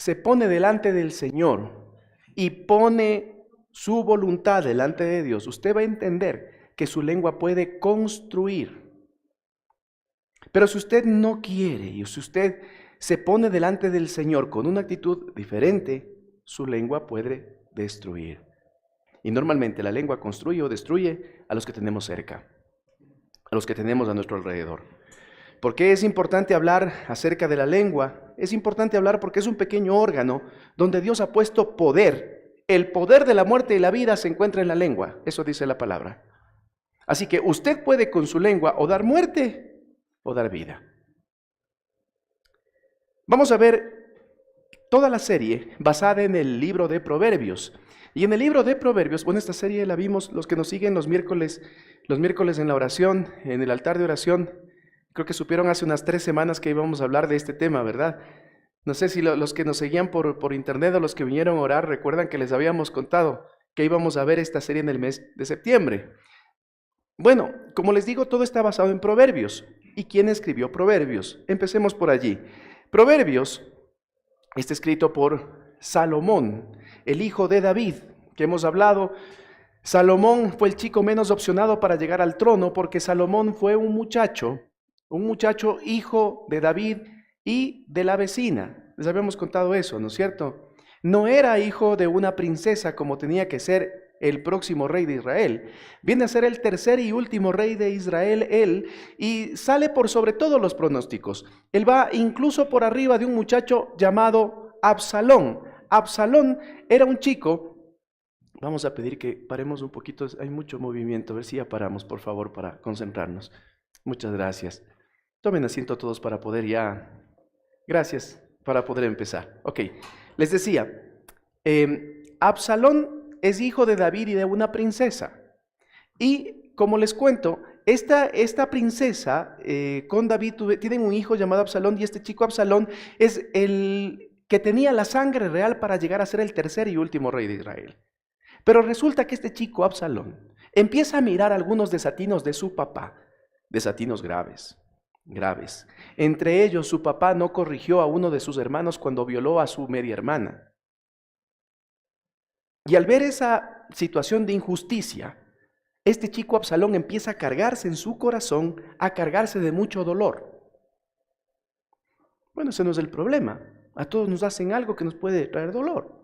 se pone delante del Señor y pone su voluntad delante de Dios, usted va a entender que su lengua puede construir. Pero si usted no quiere y si usted se pone delante del Señor con una actitud diferente, su lengua puede destruir. Y normalmente la lengua construye o destruye a los que tenemos cerca, a los que tenemos a nuestro alrededor. ¿Por qué es importante hablar acerca de la lengua? Es importante hablar porque es un pequeño órgano donde Dios ha puesto poder. El poder de la muerte y la vida se encuentra en la lengua, eso dice la palabra. Así que usted puede con su lengua o dar muerte o dar vida. Vamos a ver toda la serie basada en el libro de Proverbios. Y en el libro de Proverbios, bueno, esta serie la vimos los que nos siguen los miércoles en la oración, en el altar de oración. Creo que supieron hace unas 3 semanas que íbamos a hablar de este tema, ¿verdad? No sé si los que nos seguían por internet o los que vinieron a orar recuerdan que les habíamos contado que íbamos a ver esta serie en el mes de septiembre. Bueno, como les digo, todo está basado en Proverbios. ¿Y quién escribió Proverbios? Empecemos por allí. Proverbios está escrito por Salomón, el hijo de David, que hemos hablado. Salomón fue el chico menos opcionado para llegar al trono porque Salomón fue un muchacho hijo de David y de la vecina. Les habíamos contado eso, ¿no es cierto? No era hijo de una princesa como tenía que ser el próximo rey de Israel. Viene a ser el tercer y último rey de Israel él, y sale por sobre todos los pronósticos. Él va incluso por arriba de un muchacho llamado Absalón. Absalón era un chico. Vamos a pedir que paremos un poquito, hay mucho movimiento, a ver si ya paramos, por favor, para concentrarnos. Muchas gracias. Tomen asiento todos para poder ya. Gracias, para poder empezar. Ok, les decía, Absalón es hijo de David y de una princesa. Y como les cuento, esta princesa con David tienen un hijo llamado Absalón, y este chico Absalón es el que tenía la sangre real para llegar a ser el tercer y último rey de Israel. Pero resulta que este chico Absalón empieza a mirar algunos desatinos de su papá, desatinos graves. Entre ellos, su papá no corrigió a uno de sus hermanos cuando violó a su media hermana. Y al ver esa situación de injusticia, este chico Absalón empieza a cargarse en su corazón, a cargarse de mucho dolor. Bueno, ese no es el problema. A todos nos hacen algo que nos puede traer dolor.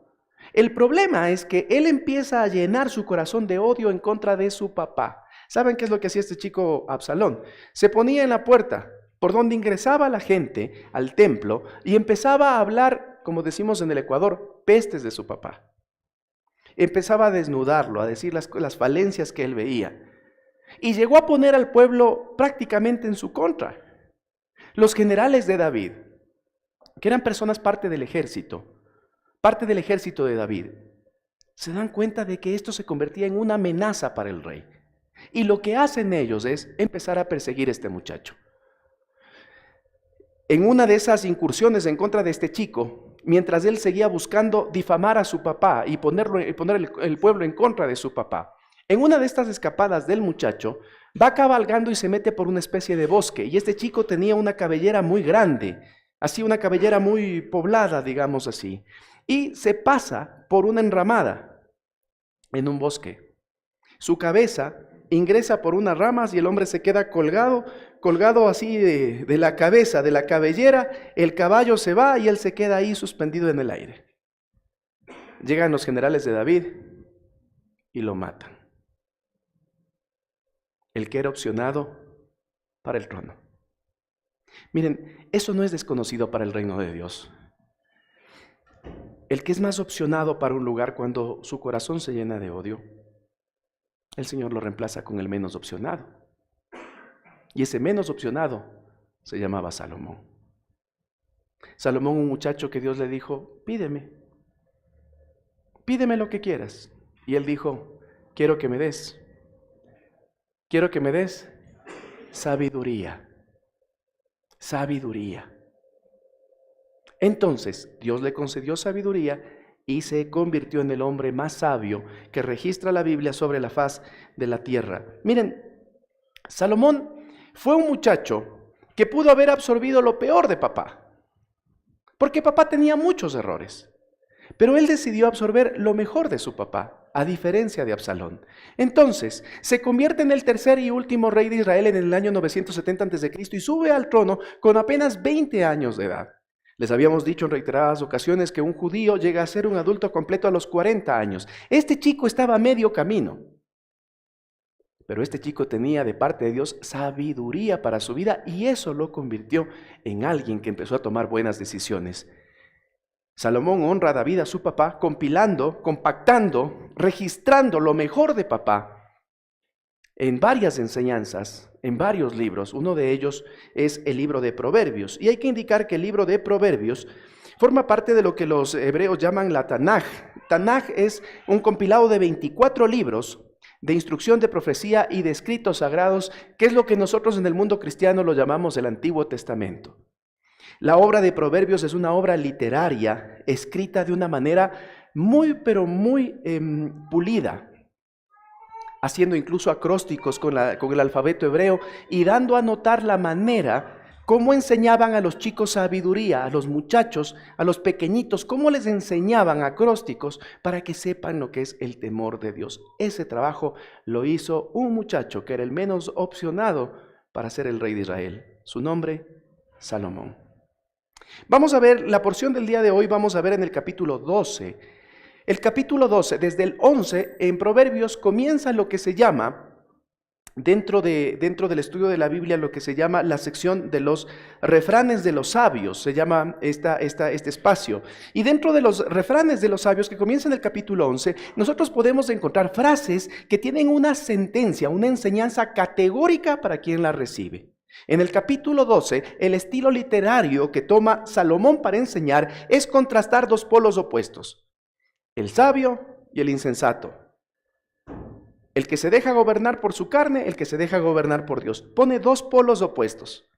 El problema es que él empieza a llenar su corazón de odio en contra de su papá. ¿Saben qué es lo que hacía este chico Absalón? Se ponía en la puerta por donde ingresaba la gente al templo y empezaba a hablar, como decimos en el Ecuador, pestes de su papá. Empezaba a desnudarlo, a decir las falencias que él veía. Y llegó a poner al pueblo prácticamente en su contra. Los generales de David, que eran personas parte del ejército de David, se dan cuenta de que esto se convertía en una amenaza para el rey. Y lo que hacen ellos es empezar a perseguir a este muchacho. En una de esas incursiones en contra de este chico, mientras él seguía buscando difamar a su papá y poner el pueblo en contra de su papá, en una de estas escapadas del muchacho, va cabalgando y se mete por una especie de bosque. Y este chico tenía una cabellera muy grande, así una cabellera muy poblada, digamos así. Y se pasa por una enramada en un bosque. Su cabeza ingresa por unas ramas y el hombre se queda colgado así de la cabeza, de la cabellera. El caballo se va y él se queda ahí suspendido en el aire. Llegan los generales de David y lo matan. El que era opcionado para el trono. Miren, eso no es desconocido para el reino de Dios. El que es más opcionado para un lugar cuando su corazón se llena de odio, el Señor lo reemplaza con el menos opcionado. Y ese menos opcionado se llamaba Salomón. Salomón, un muchacho que Dios le dijo, pídeme lo que quieras. Y él dijo, quiero que me des sabiduría. Entonces Dios le concedió sabiduría y se convirtió en el hombre más sabio que registra la Biblia sobre la faz de la tierra. Miren, Salomón fue un muchacho que pudo haber absorbido lo peor de papá. porque papá tenía muchos errores. Pero él decidió absorber lo mejor de su papá, a diferencia de Absalón. Entonces, se convierte en el tercer y último rey de Israel en el año 970 a.C. y sube al trono con apenas 20 años de edad. Les habíamos dicho en reiteradas ocasiones que un judío llega a ser un adulto completo a los 40 años. Este chico estaba a medio camino. Pero este chico tenía de parte de Dios sabiduría para su vida y eso lo convirtió en alguien que empezó a tomar buenas decisiones. Salomón honra a David, a su papá, compilando, compactando, registrando lo mejor de papá en varias enseñanzas, en varios libros. Uno de ellos es el libro de Proverbios. Y hay que indicar que el libro de Proverbios forma parte de lo que los hebreos llaman la Tanaj. Tanaj es un compilado de 24 libros de instrucción, de profecía y de escritos sagrados, que es lo que nosotros en el mundo cristiano lo llamamos el Antiguo Testamento. La obra de Proverbios es una obra literaria, escrita de una manera muy, pero muy pulida, haciendo incluso acrósticos con el alfabeto hebreo y dando a notar la manera cómo enseñaban a los chicos sabiduría, a los muchachos, a los pequeñitos, cómo les enseñaban acrósticos para que sepan lo que es el temor de Dios. Ese trabajo lo hizo un muchacho que era el menos opcionado para ser el rey de Israel. Su nombre, Salomón. Vamos a ver la porción del día de hoy, vamos a ver en el capítulo 12. El capítulo 12, desde el 11, en Proverbios comienza lo que se llama, dentro del estudio de la Biblia, lo que se llama la sección de los refranes de los sabios, se llama este espacio. Y dentro de los refranes de los sabios, que comienza en el capítulo 11, nosotros podemos encontrar frases que tienen una sentencia, una enseñanza categórica para quien la recibe. En el capítulo 12, el estilo literario que toma Salomón para enseñar es contrastar dos polos opuestos, el sabio y el insensato. El que se deja gobernar por su carne, el que se deja gobernar por Dios. Pone dos polos opuestos.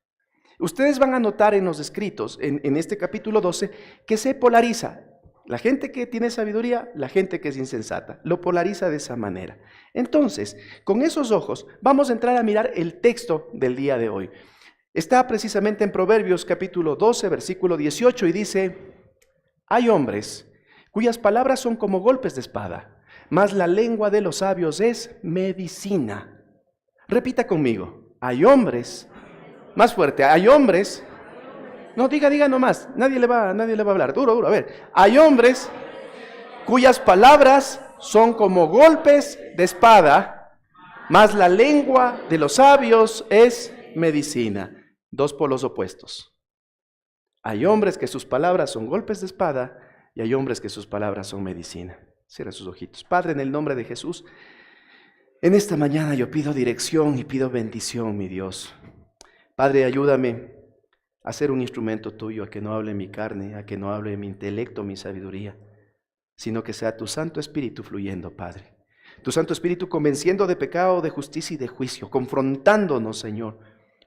Ustedes van a notar en los escritos, en este capítulo 12, que se polariza. La gente que tiene sabiduría, la gente que es insensata. Lo polariza de esa manera. Entonces, con esos ojos, vamos a entrar a mirar el texto del día de hoy. Está precisamente en Proverbios capítulo 12, versículo 18, y dice: hay hombres cuyas palabras son como golpes de espada, mas la lengua de los sabios es medicina. Repita conmigo. Hay hombres, más fuerte, hay hombres. No, diga nomás, nadie le va a hablar, duro, a ver. Hay hombres cuyas palabras son como golpes de espada, mas la lengua de los sabios es medicina. Dos polos opuestos. Hay hombres que sus palabras son golpes de espada y hay hombres que sus palabras son medicina. Cierra sus ojitos. Padre, en el nombre de Jesús, en esta mañana yo pido dirección y pido bendición, mi Dios. Padre, ayúdame a ser un instrumento tuyo, a que no hable mi carne, a que no hable mi intelecto, mi sabiduría, sino que sea tu Santo Espíritu fluyendo, Padre. Tu Santo Espíritu convenciendo de pecado, de justicia y de juicio, confrontándonos, Señor,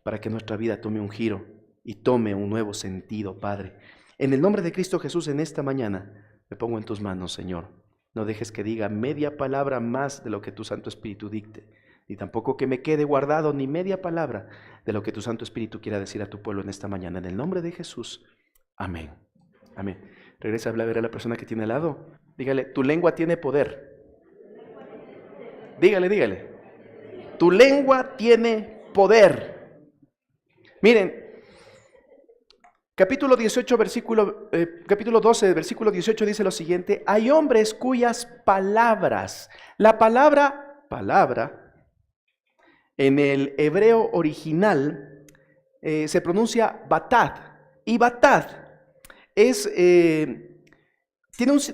para que nuestra vida tome un giro y tome un nuevo sentido, Padre. En el nombre de Cristo Jesús, en esta mañana, me pongo en tus manos, Señor. No dejes que diga media palabra más de lo que tu Santo Espíritu dicte, ni tampoco que me quede guardado ni media palabra de lo que tu Santo Espíritu quiera decir a tu pueblo en esta mañana. En el nombre de Jesús. Amén. Amén. Regresa a hablar a la persona que tiene al lado. Dígale, tu lengua tiene poder. Dígale. Tu lengua tiene poder. Miren, capítulo 12, versículo 18 dice lo siguiente: hay hombres cuyas palabras, la palabra, en el hebreo original se pronuncia batad, y batad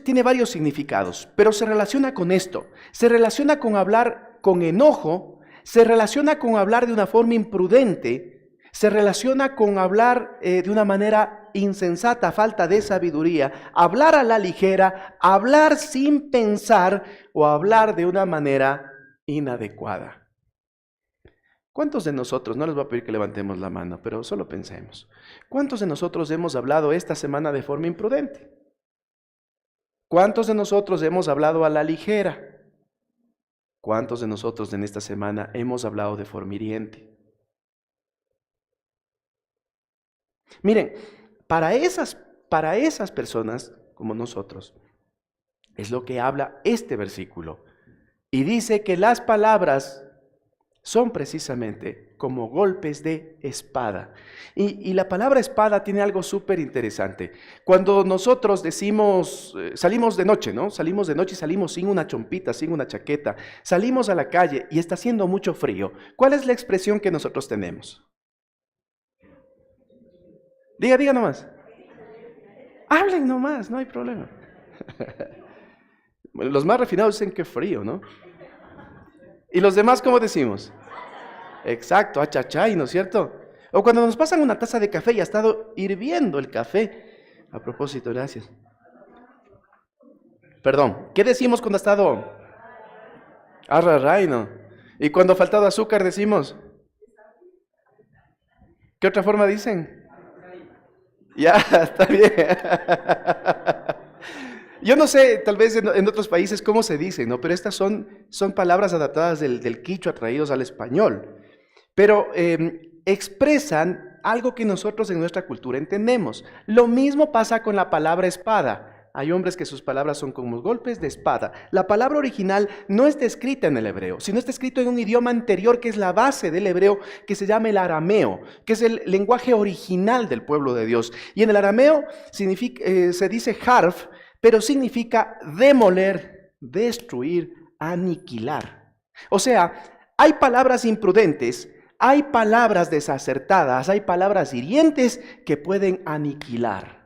tiene varios significados, pero se relaciona con esto, se relaciona con hablar con enojo, se relaciona con hablar de una forma imprudente, se relaciona con hablar de una manera insensata, falta de sabiduría, hablar a la ligera, hablar sin pensar o hablar de una manera inadecuada. ¿Cuántos de nosotros, no les voy a pedir que levantemos la mano, pero solo pensemos, cuántos de nosotros hemos hablado esta semana de forma imprudente? ¿Cuántos de nosotros hemos hablado a la ligera? ¿Cuántos de nosotros en esta semana hemos hablado de forma hiriente? Miren, para esas para esas personas como nosotros. Es lo que habla este versículo. Y dice que las palabras son precisamente como golpes de espada. Y la palabra espada tiene algo súper interesante. Cuando nosotros decimos, salimos de noche, ¿no? Salimos de noche y salimos sin una chompita, sin una chaqueta. Salimos a la calle y está haciendo mucho frío. ¿Cuál es la expresión que nosotros tenemos? Diga nomás. Hablen nomás, no hay problema. Los más refinados dicen que frío, ¿no? ¿Y los demás cómo decimos? Exacto, achachay, ¿no es cierto? O cuando nos pasan una taza de café y ha estado hirviendo el café. A propósito, gracias. Perdón, ¿qué decimos cuando ha estado arraray, no? Y cuando ha faltado azúcar decimos, ¿qué otra forma dicen? Ya, está bien. Yo no sé, tal vez en otros países cómo se dice, ¿no? Pero estas son palabras adaptadas del quichua traídos al español. Pero expresan algo que nosotros en nuestra cultura entendemos. Lo mismo pasa con la palabra espada. Hay hombres que sus palabras son como golpes de espada. La palabra original no está escrita en el hebreo, sino está escrito en un idioma anterior que es la base del hebreo, que se llama el arameo, que es el lenguaje original del pueblo de Dios. Y en el arameo se dice harf, pero significa demoler, destruir, aniquilar. O sea, hay palabras imprudentes, hay palabras desacertadas, hay palabras hirientes que pueden aniquilar.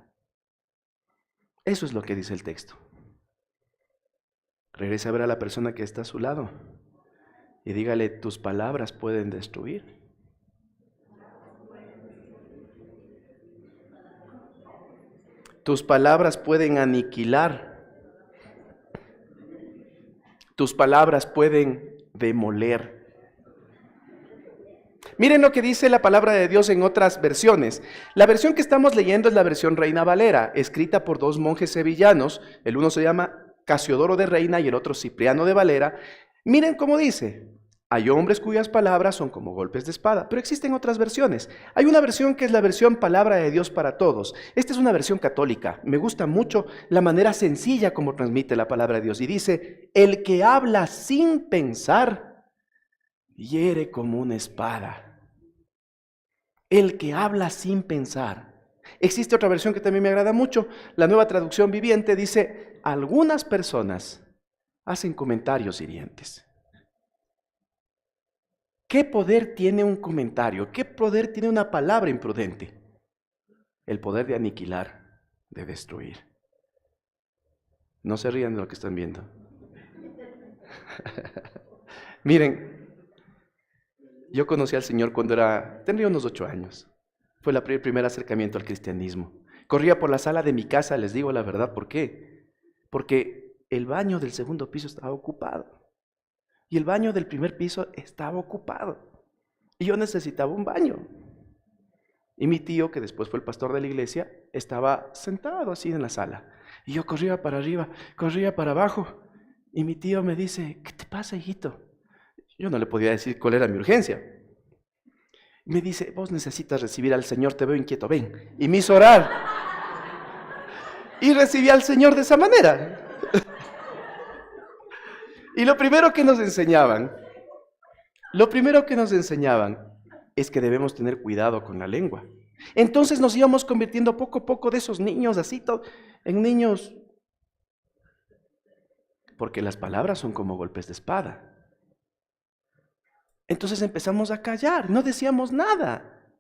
Eso es lo que dice el texto. Regrese a ver a la persona que está a su lado y dígale, tus palabras pueden destruir. Tus palabras pueden aniquilar. Tus palabras pueden demoler. Miren lo que dice la palabra de Dios en otras versiones. La versión que estamos leyendo es la versión Reina Valera, escrita por dos monjes sevillanos. El uno se llama Casiodoro de Reina y el otro Cipriano de Valera. Miren cómo dice. Hay hombres cuyas palabras son como golpes de espada, pero existen otras versiones. Hay una versión que es la versión Palabra de Dios para Todos. Esta es una versión católica. Me gusta mucho la manera sencilla como transmite la palabra de Dios. Y dice, el que habla sin pensar, hiere como una espada. El que habla sin pensar. Existe otra versión que también me agrada mucho. La Nueva Traducción Viviente dice, algunas personas hacen comentarios hirientes. ¿Qué poder tiene un comentario? ¿Qué poder tiene una palabra imprudente? El poder de aniquilar, de destruir. No se rían de lo que están viendo. Miren, yo conocí al Señor cuando tendría unos 8 años. Fue el primer acercamiento al cristianismo. Corría por la sala de mi casa, les digo la verdad, ¿por qué? Porque el baño del segundo piso estaba ocupado. Y el baño del primer piso estaba ocupado. Y yo necesitaba un baño. Y mi tío, que después fue el pastor de la iglesia, estaba sentado así en la sala. Y yo corría para arriba, corría para abajo. Y mi tío me dice, ¿qué te pasa, hijito? Yo no le podía decir cuál era mi urgencia. Me dice, vos necesitas recibir al Señor, te veo inquieto, ven. Y me hizo orar. Y recibí al Señor de esa manera. Y lo primero que nos enseñaban es que debemos tener cuidado con la lengua. Entonces nos íbamos convirtiendo poco a poco de esos niños así, en niños. Porque las palabras son como golpes de espada. Entonces empezamos a callar, no decíamos nada.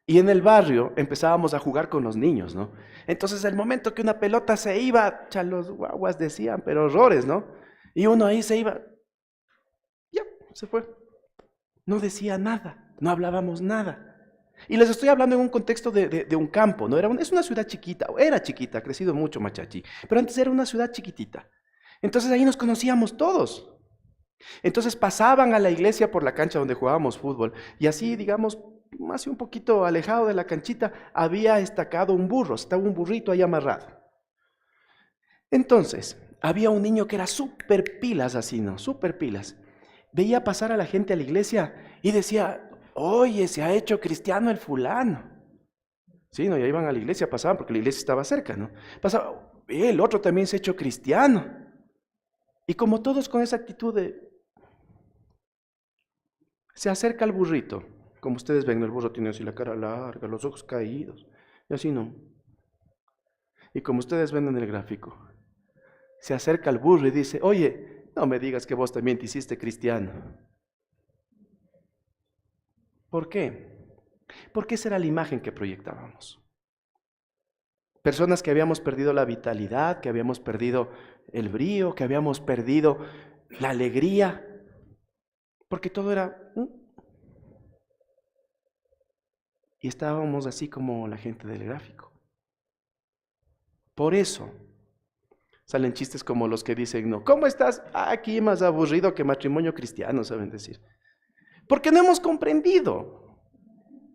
Y en el barrio empezábamos a jugar con los niños, ¿no? Entonces el momento que una pelota se iba, los guaguas decían, pero horrores, ¿no? Y uno ahí se iba, ya, se fue. No decía nada, no hablábamos nada. Y les estoy hablando en un contexto de un campo, ¿no? Es una ciudad chiquita, era chiquita, ha crecido mucho Machachi, pero antes era una ciudad chiquitita. Entonces ahí nos conocíamos todos. Entonces pasaban a la iglesia por la cancha donde jugábamos fútbol y así, digamos, más un poquito alejado de la canchita, había estacado un burro, estaba un burrito ahí amarrado. Entonces, había un niño que era súper pilas así, ¿no? Súper pilas. Veía pasar a la gente a la iglesia y decía, oye, se ha hecho cristiano el fulano. Sí, no, ya iban a la iglesia, pasaban porque la iglesia estaba cerca, ¿no? Pasaba, el otro también se ha hecho cristiano. Y como todos con esa actitud se acerca al burrito. Como ustedes ven, el burro tiene así la cara larga, los ojos caídos. Y así no. Y como ustedes ven en el gráfico, se acerca al burro y dice, oye, no me digas que vos también te hiciste cristiano. ¿Por qué? Porque esa era la imagen que proyectábamos. Personas que habíamos perdido la vitalidad, que habíamos perdido el brío, que habíamos perdido la alegría, porque todo era... Y estábamos así como la gente del gráfico. Por eso salen chistes como los que dicen, no, ¿cómo estás? Aquí más aburrido que matrimonio cristiano, saben decir. Porque no hemos comprendido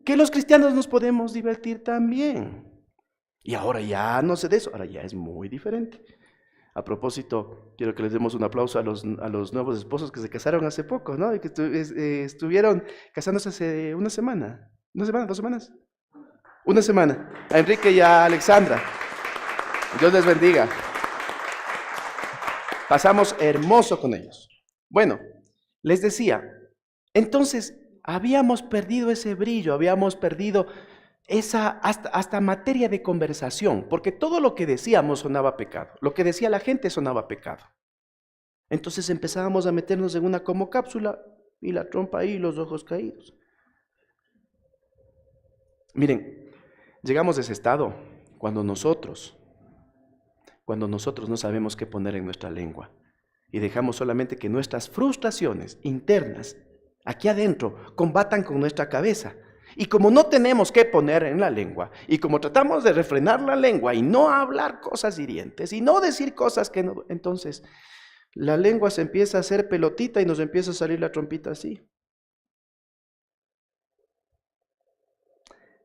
que los cristianos nos podemos divertir también. Y ahora ya no sé de eso, ahora ya es muy diferente. A propósito, quiero que les demos un aplauso a los nuevos esposos que se casaron hace poco, ¿no? Y que estuvieron casándose hace una semana. ¿Una semana? ¿2 semanas? Una semana. A Enrique y a Alexandra. Dios les bendiga. Pasamos hermoso con ellos. Bueno, les decía, entonces habíamos perdido ese brillo, habíamos perdido esa hasta materia de conversación, porque todo lo que decíamos sonaba pecado, lo que decía la gente sonaba pecado. Entonces empezábamos a meternos en una como cápsula y la trompa ahí, los ojos caídos. Miren, llegamos a ese estado cuando nosotros no sabemos qué poner en nuestra lengua y dejamos solamente que nuestras frustraciones internas aquí adentro combatan con nuestra cabeza. Y como no tenemos qué poner en la lengua, y como tratamos de refrenar la lengua y no hablar cosas hirientes y no decir cosas que no, entonces la lengua se empieza a hacer pelotita y nos empieza a salir la trompita así.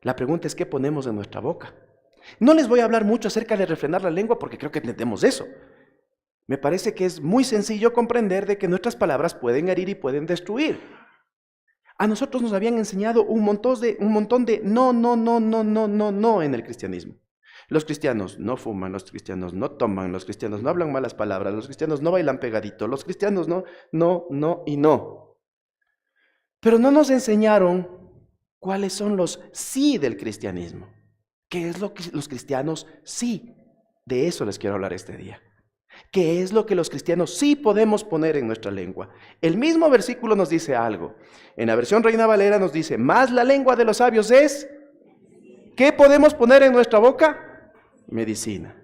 La pregunta es qué ponemos en nuestra boca. No les voy a hablar mucho acerca de refrenar la lengua porque creo que entendemos eso. Me parece que es muy sencillo comprender de que nuestras palabras pueden herir y pueden destruir. A nosotros nos habían enseñado un montón de no en el cristianismo. Los cristianos no fuman, los cristianos no toman, los cristianos no hablan malas palabras, los cristianos no bailan pegadito, los cristianos no y no. Pero no nos enseñaron cuáles son los sí del cristianismo. ¿Qué es lo que los cristianos sí? De eso les quiero hablar este día. ¿Qué es lo que los cristianos sí podemos poner en nuestra lengua? El mismo versículo nos dice algo. En la versión Reina Valera nos dice, más la lengua de los sabios es... ¿Qué podemos poner en nuestra boca? Medicina.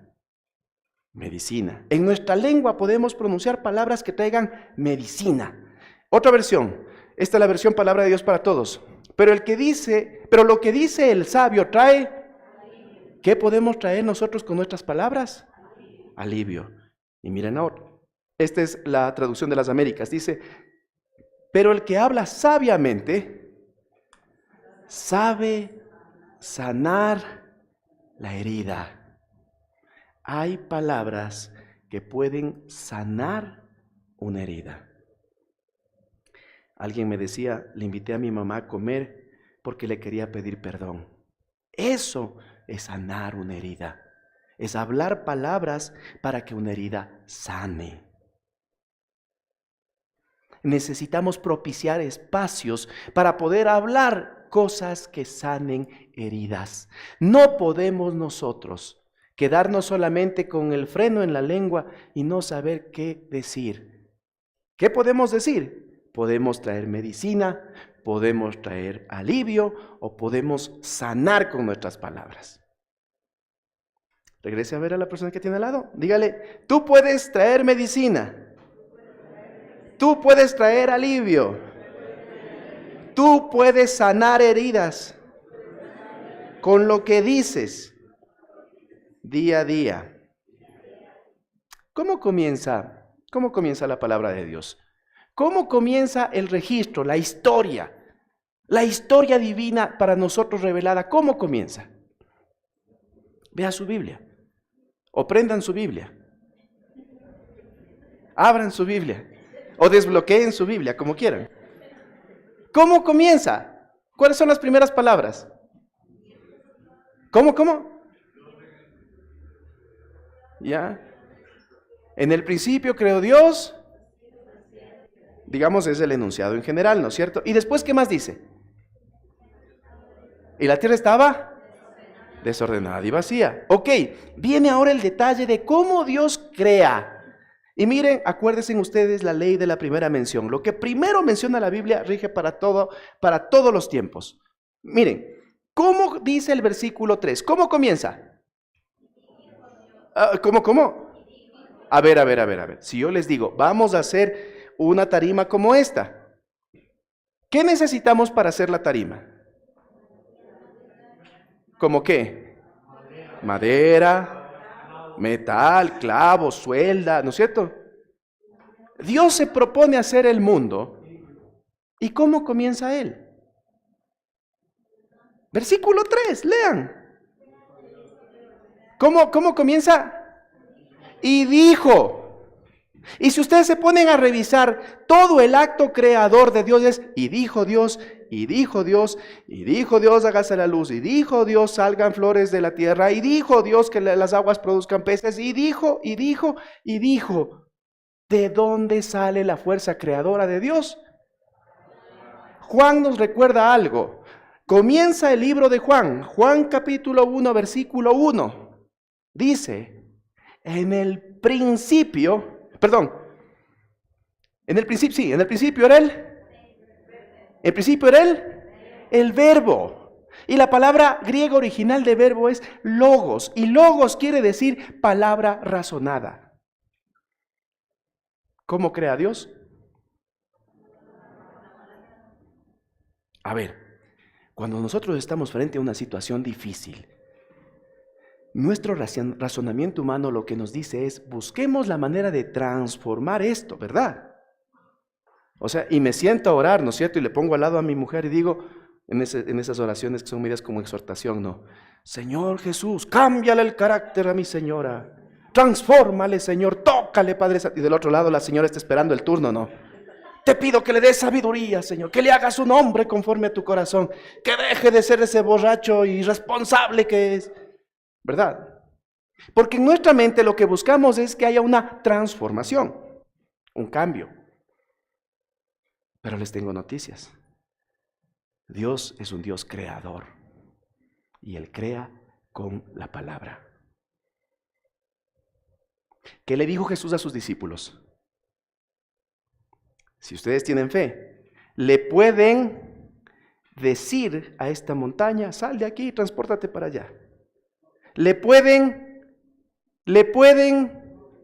Medicina. En nuestra lengua podemos pronunciar palabras que traigan medicina. Otra versión. Esta es la versión Palabra de Dios para Todos. Pero lo que dice el sabio trae... ¿Qué podemos traer nosotros con nuestras palabras? Alivio. Y miren ahora, esta es la traducción de las Américas, dice, pero el que habla sabiamente sabe sanar la herida. Hay palabras que pueden sanar una herida. Alguien me decía, le invité a mi mamá a comer porque le quería pedir perdón. Eso es sanar una herida. Es hablar palabras para que una herida sane. Necesitamos propiciar espacios para poder hablar cosas que sanen heridas. No podemos nosotros quedarnos solamente con el freno en la lengua y no saber qué decir. ¿Qué podemos decir? Podemos traer medicina, podemos traer alivio o podemos sanar con nuestras palabras. Regrese a ver a la persona que tiene al lado. Dígale, tú puedes traer medicina. Tú puedes traer alivio. Tú puedes sanar heridas con lo que dices día a día. ¿Cómo comienza la palabra de Dios? ¿Cómo comienza el registro, la historia? La historia divina para nosotros revelada, ¿cómo comienza? Vea su Biblia. O prendan su Biblia, abran su Biblia, o desbloqueen su Biblia, como quieran. ¿Cómo comienza? ¿Cuáles son las primeras palabras? ¿Cómo? ¿Ya? En el principio creó Dios, digamos, es el enunciado en general, ¿no es cierto? Y después, ¿qué más dice? Y la tierra estaba desordenada y vacía. Ok, viene ahora el detalle de cómo Dios crea. Y miren, acuérdense ustedes la ley de la primera mención. Lo que primero menciona la Biblia rige para todos los tiempos. Miren, ¿cómo dice el versículo 3? ¿Cómo comienza? ¿Cómo? A ver. Si yo les digo, vamos a hacer una tarima como esta, ¿qué necesitamos para hacer la tarima? ¿Cómo qué? Madera, metal, clavos, suelda, ¿no es cierto? Dios se propone hacer el mundo. ¿Y cómo comienza Él? Versículo 3, lean. ¿Cómo comienza? Y dijo. Y si ustedes se ponen a revisar, todo el acto creador de Dios es, y dijo Dios, y dijo Dios, y dijo Dios, hágase la luz, y dijo Dios, salgan flores de la tierra, y dijo Dios que las aguas produzcan peces, y dijo. ¿De dónde sale la fuerza creadora de Dios? Juan nos recuerda algo. Comienza el libro de Juan capítulo 1, versículo 1. Dice, en el principio era el verbo. Y la palabra griega original de verbo es logos. Y logos quiere decir palabra razonada. ¿Cómo crea Dios? A ver, cuando nosotros estamos frente a una situación difícil, nuestro razonamiento humano lo que nos dice es, busquemos la manera de transformar esto, ¿verdad? O sea, y me siento a orar, ¿no es cierto? Y le pongo al lado a mi mujer y digo, en esas oraciones que son medidas como exhortación, ¿no? Señor Jesús, cámbiale el carácter a mi señora. Transfórmale, Señor, tócale, Padre Santo. Y del otro lado la señora está esperando el turno, ¿no? Te pido que le des sabiduría, Señor, que le hagas un hombre conforme a tu corazón, que deje de ser ese borracho irresponsable que es, ¿verdad? Porque en nuestra mente lo que buscamos es que haya una transformación, un cambio. Pero les tengo noticias. Dios es un Dios creador y Él crea con la palabra. ¿Qué le dijo Jesús a sus discípulos? Si ustedes tienen fe, le pueden decir a esta montaña, sal de aquí y transpórtate para allá. Le pueden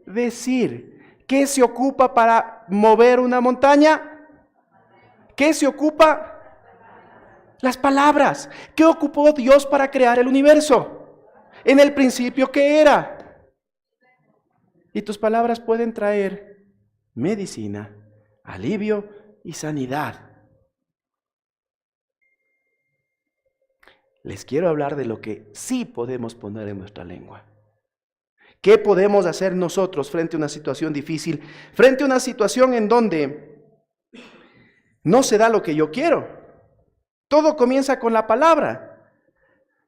decir, ¿qué se ocupa para mover una montaña? ¿Qué se ocupa? Las palabras. ¿Qué ocupó Dios para crear el universo? En el principio, ¿qué era? Y tus palabras pueden traer medicina, alivio y sanidad. Les quiero hablar de lo que sí podemos poner en nuestra lengua. ¿Qué podemos hacer nosotros frente a una situación difícil? Frente a una situación en donde no se da lo que yo quiero. Todo comienza con la palabra.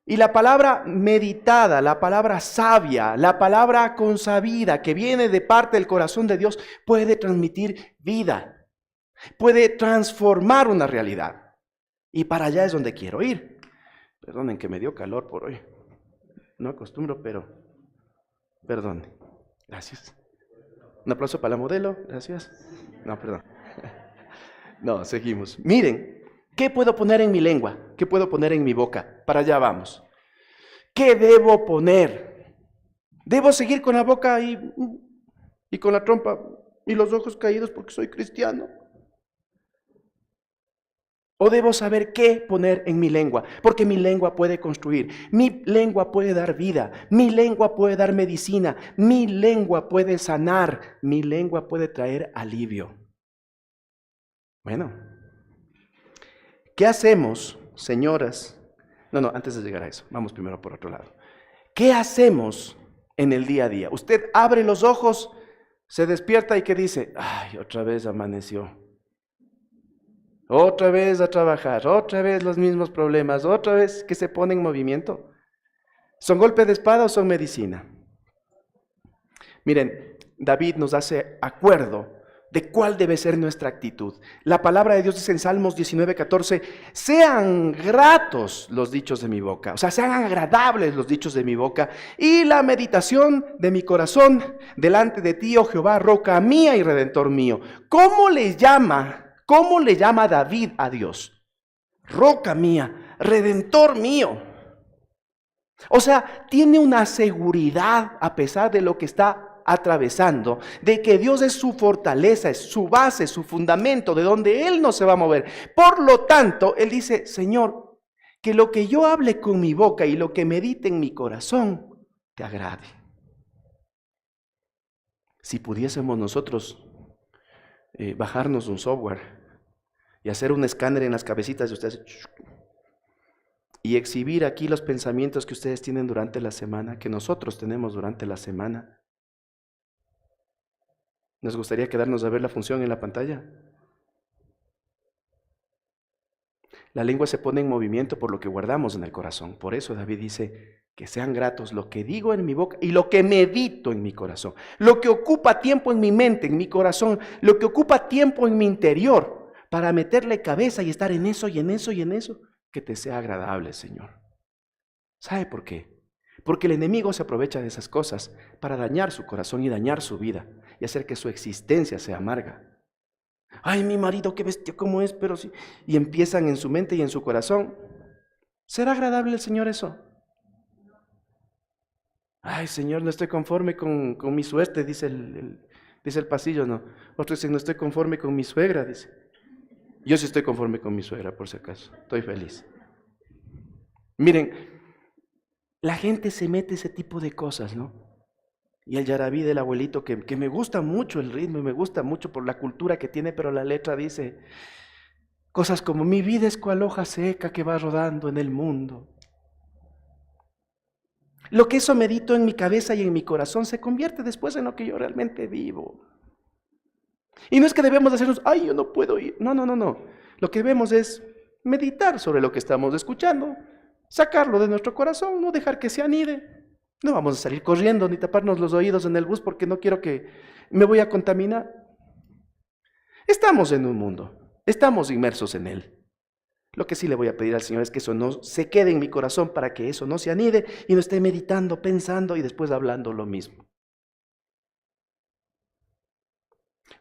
Y la palabra meditada, la palabra sabia, la palabra consabida que viene de parte del corazón de Dios puede transmitir vida. Puede transformar una realidad. Y para allá es donde quiero ir. Perdonen que me dio calor por hoy. No acostumbro, pero perdón. Gracias. Un aplauso para la modelo. Gracias. No, perdón. No, seguimos. Miren, ¿qué puedo poner en mi lengua? ¿Qué puedo poner en mi boca? Para allá vamos. ¿Qué debo poner? ¿Debo seguir con la boca y con la trompa y los ojos caídos porque soy cristiano? ¿O debo saber qué poner en mi lengua? Porque mi lengua puede construir, mi lengua puede dar vida, mi lengua puede dar medicina, mi lengua puede sanar, mi lengua puede traer alivio. Bueno, ¿qué hacemos, señoras? No, antes de llegar a eso, vamos primero por otro lado. ¿Qué hacemos en el día a día? Usted abre los ojos, se despierta y ¿qué dice? Ay, otra vez amaneció. Otra vez a trabajar, otra vez los mismos problemas, otra vez que se pone en movimiento. ¿Son golpe de espada o son medicina? Miren, David nos hace acuerdo de cuál debe ser nuestra actitud. La palabra de Dios dice en Salmos 19:14, sean gratos los dichos de mi boca, o sea, sean agradables los dichos de mi boca y la meditación de mi corazón delante de ti, oh Jehová, roca mía y redentor mío. ¿Cómo le llama David a Dios? Roca mía, redentor mío. O sea, tiene una seguridad a pesar de lo que está atravesando, de que Dios es su fortaleza, es su base, su fundamento, de donde Él no se va a mover. Por lo tanto, Él dice, Señor, que lo que yo hable con mi boca y lo que medite en mi corazón, te agrade. Si pudiésemos nosotros bajarnos un software y hacer un escáner en las cabecitas de ustedes y exhibir aquí los pensamientos que ustedes tienen durante la semana, que nosotros tenemos durante la semana, ¿nos gustaría quedarnos a ver la función en la pantalla? La lengua se pone en movimiento por lo que guardamos en el corazón. Por eso David dice que sean gratos lo que digo en mi boca y lo que medito en mi corazón. Lo que ocupa tiempo en mi mente, en mi corazón, lo que ocupa tiempo en mi interior para meterle cabeza y estar en eso y en eso y en eso, que te sea agradable, Señor. ¿Sabe por qué? Porque el enemigo se aprovecha de esas cosas para dañar su corazón y dañar su vida y hacer que su existencia sea amarga. Ay, mi marido, qué bestia, ¿cómo es? Pero sí. Y empiezan en su mente y en su corazón. ¿Será agradable el Señor eso? Ay, Señor, no estoy conforme con mi suerte, dice el pasillo, no. Otros dicen, no estoy conforme con mi suegra, dice. Yo sí estoy conforme con mi suegra, por si acaso. Estoy feliz. Miren, la gente se mete ese tipo de cosas, ¿no? Y el yarabí del abuelito, que me gusta mucho el ritmo y me gusta mucho por la cultura que tiene, pero la letra dice cosas como, mi vida es cual hoja seca que va rodando en el mundo. Lo que eso medito en mi cabeza y en mi corazón se convierte después en lo que yo realmente vivo. Y no es que debemos hacernos, ay, yo no puedo ir. No. Lo que debemos es meditar sobre lo que estamos escuchando, sacarlo de nuestro corazón, no dejar que se anide. No vamos a salir corriendo ni taparnos los oídos en el bus porque no quiero que me voy a contaminar. Estamos en un mundo, estamos inmersos en él. Lo que sí le voy a pedir al Señor es que eso no se quede en mi corazón para que eso no se anide y no esté meditando, pensando y después hablando lo mismo.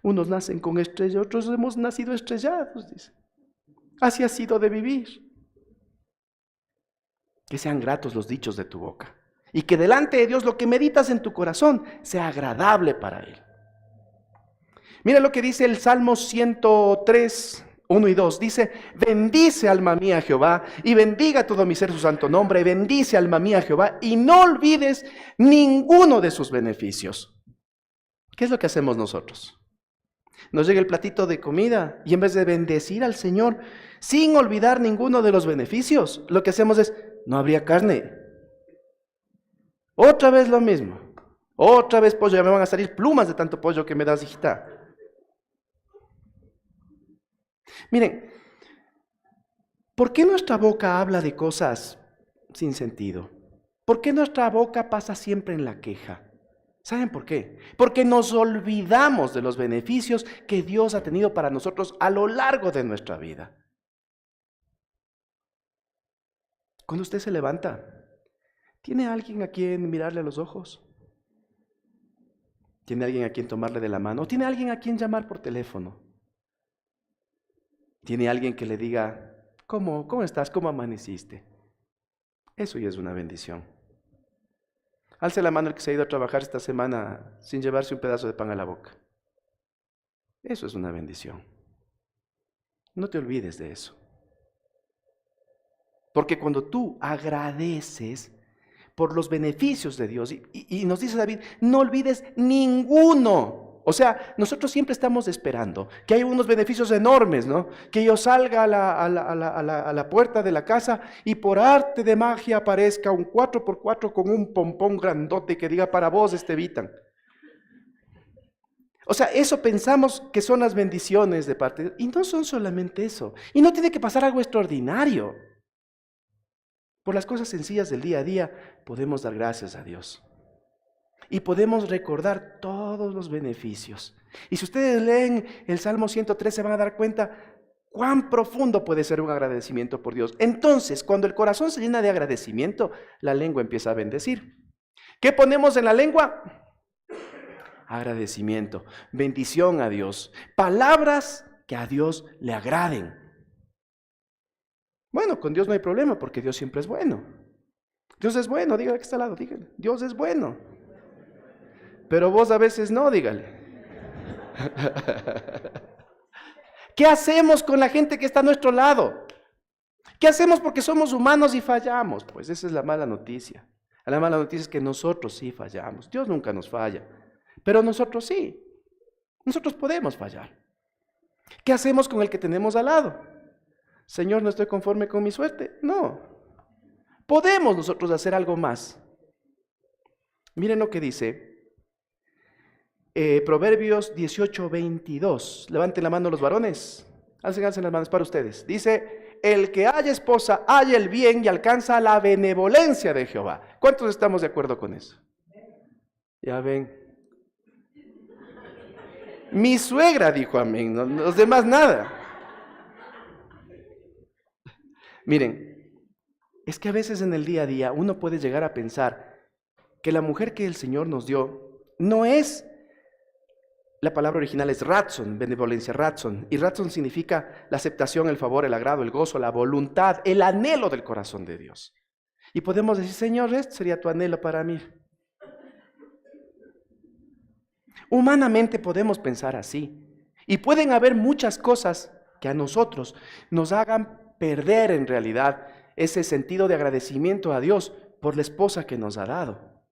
Unos nacen con estrella, otros hemos nacido estrellados, dice. Así ha sido de vivir. Que sean gratos los dichos de tu boca y que delante de Dios lo que meditas en tu corazón sea agradable para Él. Mira lo que dice el Salmo 103, 1 y 2. Dice, bendice alma mía a Jehová y bendiga todo mi ser su santo nombre. Bendice alma mía a Jehová y no olvides ninguno de sus beneficios. ¿Qué es lo que hacemos nosotros? Nos llega el platito de comida y en vez de bendecir al Señor sin olvidar ninguno de los beneficios, lo que hacemos es, no habría carne. Otra vez lo mismo. Otra vez pollo, ya me van a salir plumas de tanto pollo que me das, hijita. Miren, ¿por qué nuestra boca habla de cosas sin sentido? ¿Por qué nuestra boca pasa siempre en la queja? ¿Saben por qué? Porque nos olvidamos de los beneficios que Dios ha tenido para nosotros a lo largo de nuestra vida. Cuando usted se levanta, ¿tiene alguien a quien mirarle a los ojos? ¿Tiene alguien a quien tomarle de la mano? ¿O tiene alguien a quien llamar por teléfono? ¿Tiene alguien que le diga, ¿cómo estás? ¿Cómo amaneciste? Eso ya es una bendición. Alce la mano el que se ha ido a trabajar esta semana sin llevarse un pedazo de pan a la boca. Eso es una bendición. No te olvides de eso. Porque cuando tú agradeces por los beneficios de Dios, y nos dice David, no olvides ninguno. O sea, nosotros siempre estamos esperando que hay unos beneficios enormes, ¿no? Que yo salga a la puerta de la casa y por arte de magia aparezca un 4x4 con un pompón grandote que diga para vos, Estevitan. O sea, eso pensamos que son las bendiciones de parte de Dios. Y no son solamente eso. Y no tiene que pasar algo extraordinario. Por las cosas sencillas del día a día podemos dar gracias a Dios. Y podemos recordar todos los beneficios. Y si ustedes leen el Salmo 103 se van a dar cuenta cuán profundo puede ser un agradecimiento por Dios. Entonces, cuando el corazón se llena de agradecimiento, la lengua empieza a bendecir. ¿Qué ponemos en la lengua? Agradecimiento, bendición a Dios, palabras que a Dios le agraden. Bueno, con Dios no hay problema porque Dios siempre es bueno. Dios es bueno, dígale que está al lado, dígale. Dios es bueno. Pero vos a veces no, dígale. ¿Qué hacemos con la gente que está a nuestro lado? ¿Qué hacemos porque somos humanos y fallamos? Pues esa es la mala noticia. La mala noticia es que nosotros sí fallamos. Dios nunca nos falla, pero nosotros sí. Nosotros podemos fallar. ¿Qué hacemos con el que tenemos al lado? Señor, no estoy conforme con mi suerte. No. Podemos nosotros hacer algo más. Miren lo que dice Proverbios 18:22. Levanten la mano los varones. Alcen las manos para ustedes. Dice, el que haya esposa, halla el bien y alcanza la benevolencia de Jehová. ¿Cuántos estamos de acuerdo con eso? Ya ven. Mi suegra dijo amén, los demás nada. Miren, es que a veces en el día a día uno puede llegar a pensar que la mujer que el Señor nos dio no es, la palabra original es ratson, benevolencia, ratson, y ratson significa la aceptación, el favor, el agrado, el gozo, la voluntad, el anhelo del corazón de Dios. Y podemos decir, Señor, este sería tu anhelo para mí. Humanamente podemos pensar así, y pueden haber muchas cosas que a nosotros nos hagan perder en realidad ese sentido de agradecimiento a Dios por la esposa que nos ha dado.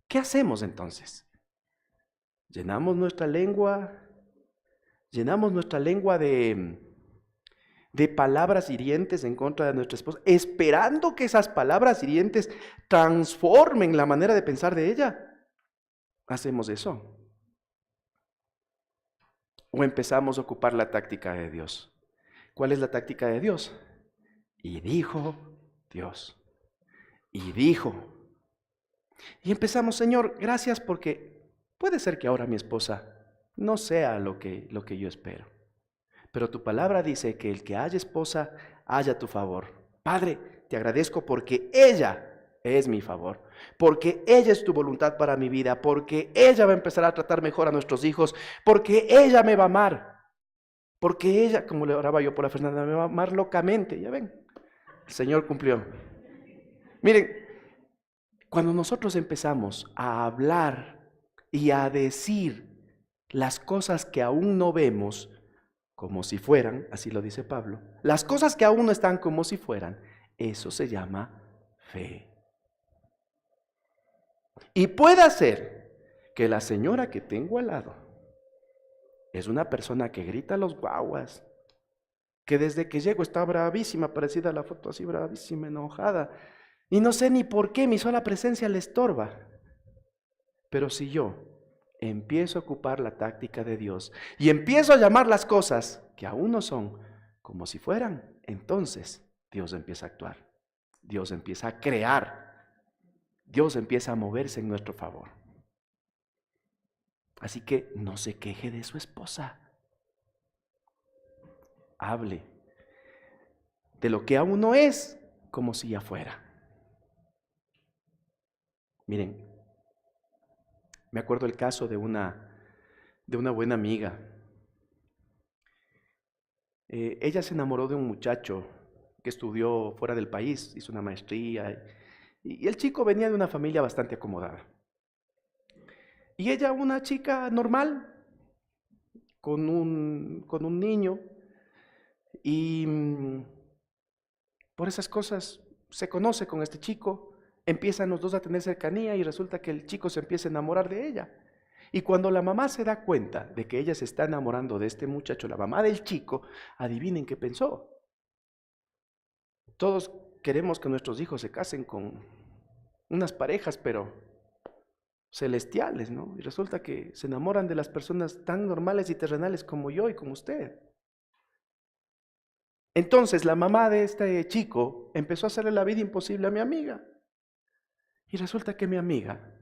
¿Qué hacemos entonces? Llenamos nuestra lengua de palabras hirientes en contra de nuestra esposa, esperando que esas palabras hirientes transformen la manera de pensar de ella. ¿Hacemos eso? ¿O empezamos a ocupar la táctica de Dios? ¿Cuál es la táctica de Dios? Y dijo Dios. Y dijo. Y empezamos, Señor, gracias porque puede ser que ahora mi esposa no sea lo que yo espero. Pero tu palabra dice que el que haya esposa, haya tu favor. Padre, te agradezco porque ella es mi favor, porque ella es tu voluntad para mi vida, porque ella va a empezar a tratar mejor a nuestros hijos, porque ella me va a amar, porque ella, como le oraba yo por la Fernanda, me va a amar locamente. Ya ven, el Señor cumplió. Miren, cuando nosotros empezamos a hablar y a decir las cosas que aún no vemos, como si fueran, así lo dice Pablo, las cosas que aún no están como si fueran, eso se llama fe. Y puede ser que la señora que tengo al lado es una persona que grita a los guaguas, que desde que llego está bravísima, parecida a la foto así, bravísima, enojada, y no sé ni por qué mi sola presencia le estorba. Pero si yo empiezo a ocupar la táctica de Dios y empiezo a llamar las cosas que aún no son como si fueran, entonces Dios empieza a actuar, Dios empieza a crear, Dios empieza a moverse en nuestro favor. Así que no se queje de su esposa. Hable de lo que aún no es como si ya fuera. Miren, me acuerdo el caso de una buena amiga. Ella se enamoró de un muchacho que estudió fuera del país, hizo una maestría, y el chico venía de una familia bastante acomodada. Y ella, una chica normal, con un niño, y por esas cosas se conoce con este chico, empiezan los dos a tener cercanía y resulta que el chico se empieza a enamorar de ella. Y cuando la mamá se da cuenta de que ella se está enamorando de este muchacho, la mamá del chico, adivinen qué pensó. Todos queremos que nuestros hijos se casen con unas parejas, pero celestiales, ¿no? Y resulta que se enamoran de las personas tan normales y terrenales como yo y como usted. Entonces la mamá de este chico empezó a hacerle la vida imposible a mi amiga. Y resulta que mi amiga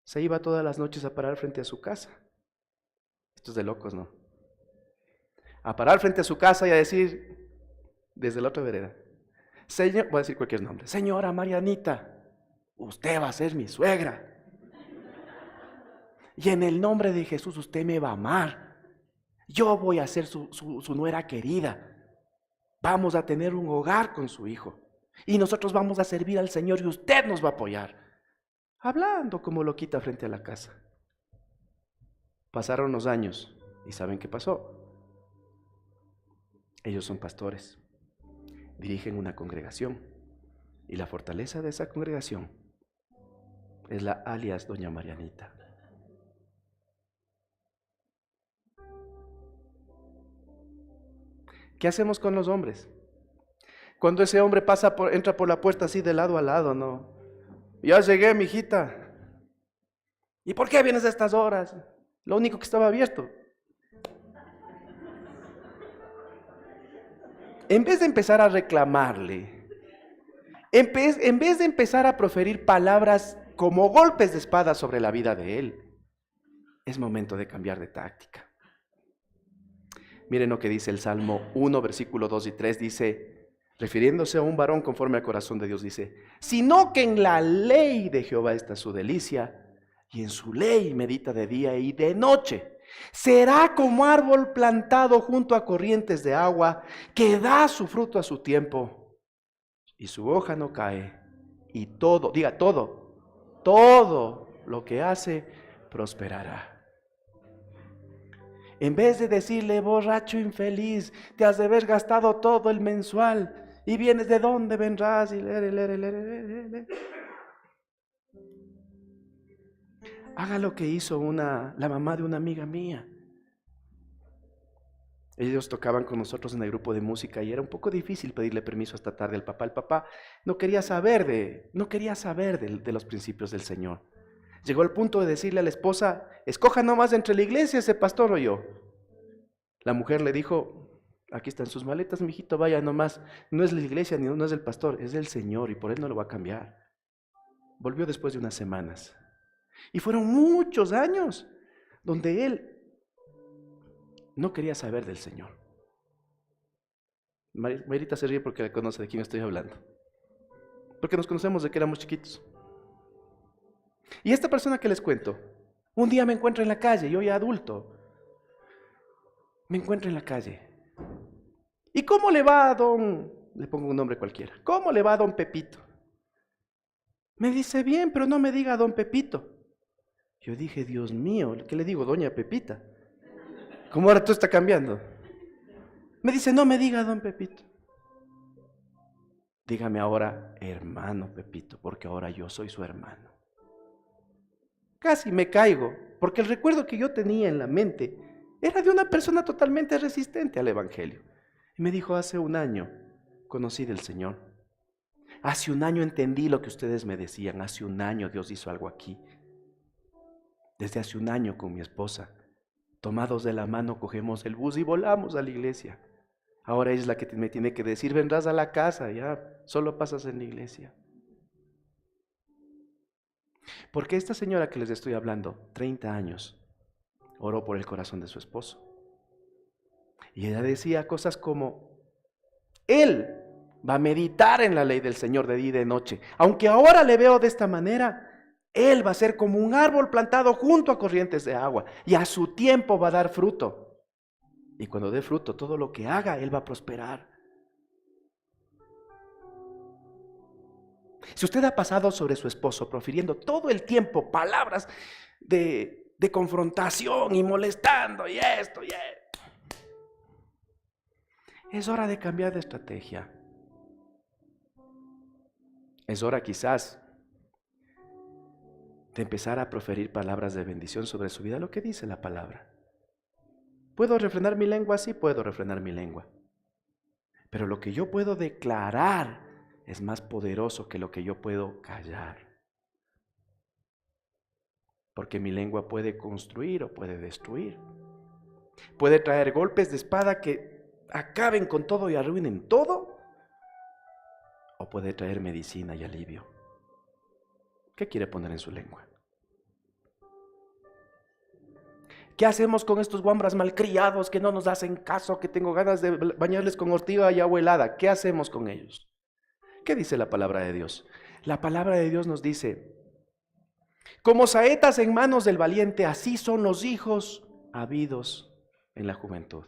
se iba todas las noches a parar frente a su casa. Esto es de locos, ¿no? A parar frente a su casa y a decir, desde la otra vereda, señor, voy a decir cualquier nombre, señora Marianita, usted va a ser mi suegra. Y en el nombre de Jesús usted me va a amar. Yo voy a ser su nuera querida. Vamos a tener un hogar con su hijo. Y nosotros vamos a servir al Señor y usted nos va a apoyar. Hablando como loquita frente a la casa. Pasaron los años y ¿saben qué pasó? Ellos son pastores, dirigen una congregación y la fortaleza de esa congregación es la alias Doña Marianita. ¿Qué hacemos con los hombres? Cuando ese hombre entra por la puerta así de lado a lado, ¿no? Ya llegué, mijita. ¿Y por qué vienes a estas horas? Lo único que estaba abierto. En vez de empezar a reclamarle, en vez de empezar a proferir palabras como golpes de espada sobre la vida de él, es momento de cambiar de táctica. Miren lo que dice el Salmo 1, versículo 2 y 3, dice, refiriéndose a un varón conforme al corazón de Dios, dice, sino que en la ley de Jehová está su delicia, y en su ley medita de día y de noche. Será como árbol plantado junto a corrientes de agua, que da su fruto a su tiempo, y su hoja no cae, y todo, diga todo lo que hace prosperará. En vez de decirle, borracho infeliz, te has de haber gastado todo el mensual, y vienes, ¿de dónde vendrás? Y haga lo que hizo la mamá de una amiga mía. Ellos tocaban con nosotros en el grupo de música y era un poco difícil pedirle permiso hasta tarde al papá. El papá no quería saber de los principios del Señor. Llegó al punto de decirle a la esposa, escoja nomás entre la iglesia, ese pastor o yo. La mujer le dijo, aquí están sus maletas, mijito, vaya nomás. No es la iglesia, no es el pastor, es del Señor y por él no lo va a cambiar. Volvió después de unas semanas. Y fueron muchos años donde él no quería saber del Señor. Marita se ríe porque le conoce de quién estoy hablando. Porque nos conocemos de que éramos chiquitos. Y esta persona que les cuento, un día me encuentro en la calle, yo ya adulto, me encuentro en la calle. ¿Y cómo le va a don? Le pongo un nombre cualquiera. ¿Cómo le va a don Pepito? Me dice, bien, pero no me diga don Pepito. Yo dije, Dios mío, ¿qué le digo? Doña Pepita. ¿Cómo ahora todo está cambiando? Me dice, no me diga don Pepito. Dígame ahora, hermano Pepito, porque ahora yo soy su hermano. Casi me caigo, porque el recuerdo que yo tenía en la mente era de una persona totalmente resistente al Evangelio. Y me dijo, hace un año conocí del Señor. Hace un año entendí lo que ustedes me decían. Hace un año Dios hizo algo aquí. Desde hace un año con mi esposa, tomados de la mano, cogemos el bus y volamos a la iglesia. Ahora ella es la que me tiene que decir, vendrás a la casa, ya, solo pasas en la iglesia. Porque esta señora que les estoy hablando, 30 años, oró por el corazón de su esposo. Y ella decía cosas como, él va a meditar en la ley del Señor de día y de noche. Aunque ahora le veo de esta manera, él va a ser como un árbol plantado junto a corrientes de agua. Y a su tiempo va a dar fruto. Y cuando dé fruto, todo lo que haga, él va a prosperar. Si usted ha pasado sobre su esposo profiriendo todo el tiempo palabras de confrontación y molestando y esto y esto, es hora de cambiar de estrategia. Es hora quizás de empezar a proferir palabras de bendición sobre su vida, lo que dice la palabra. ¿Puedo refrenar mi lengua? Sí, puedo refrenar mi lengua. Pero lo que yo puedo declarar es más poderoso que lo que yo puedo callar. Porque mi lengua puede construir o puede destruir. Puede traer golpes de espada que acaben con todo y arruinen todo, o puede traer medicina y alivio. ¿Qué quiere poner en su lengua? ¿Qué hacemos con estos guambras malcriados que no nos hacen caso, que tengo ganas de bañarles con ortiga y agua helada? ¿Qué hacemos con ellos? ¿Qué dice la palabra de Dios? La palabra de Dios nos dice: como saetas en manos del valiente, así son los hijos habidos en la juventud.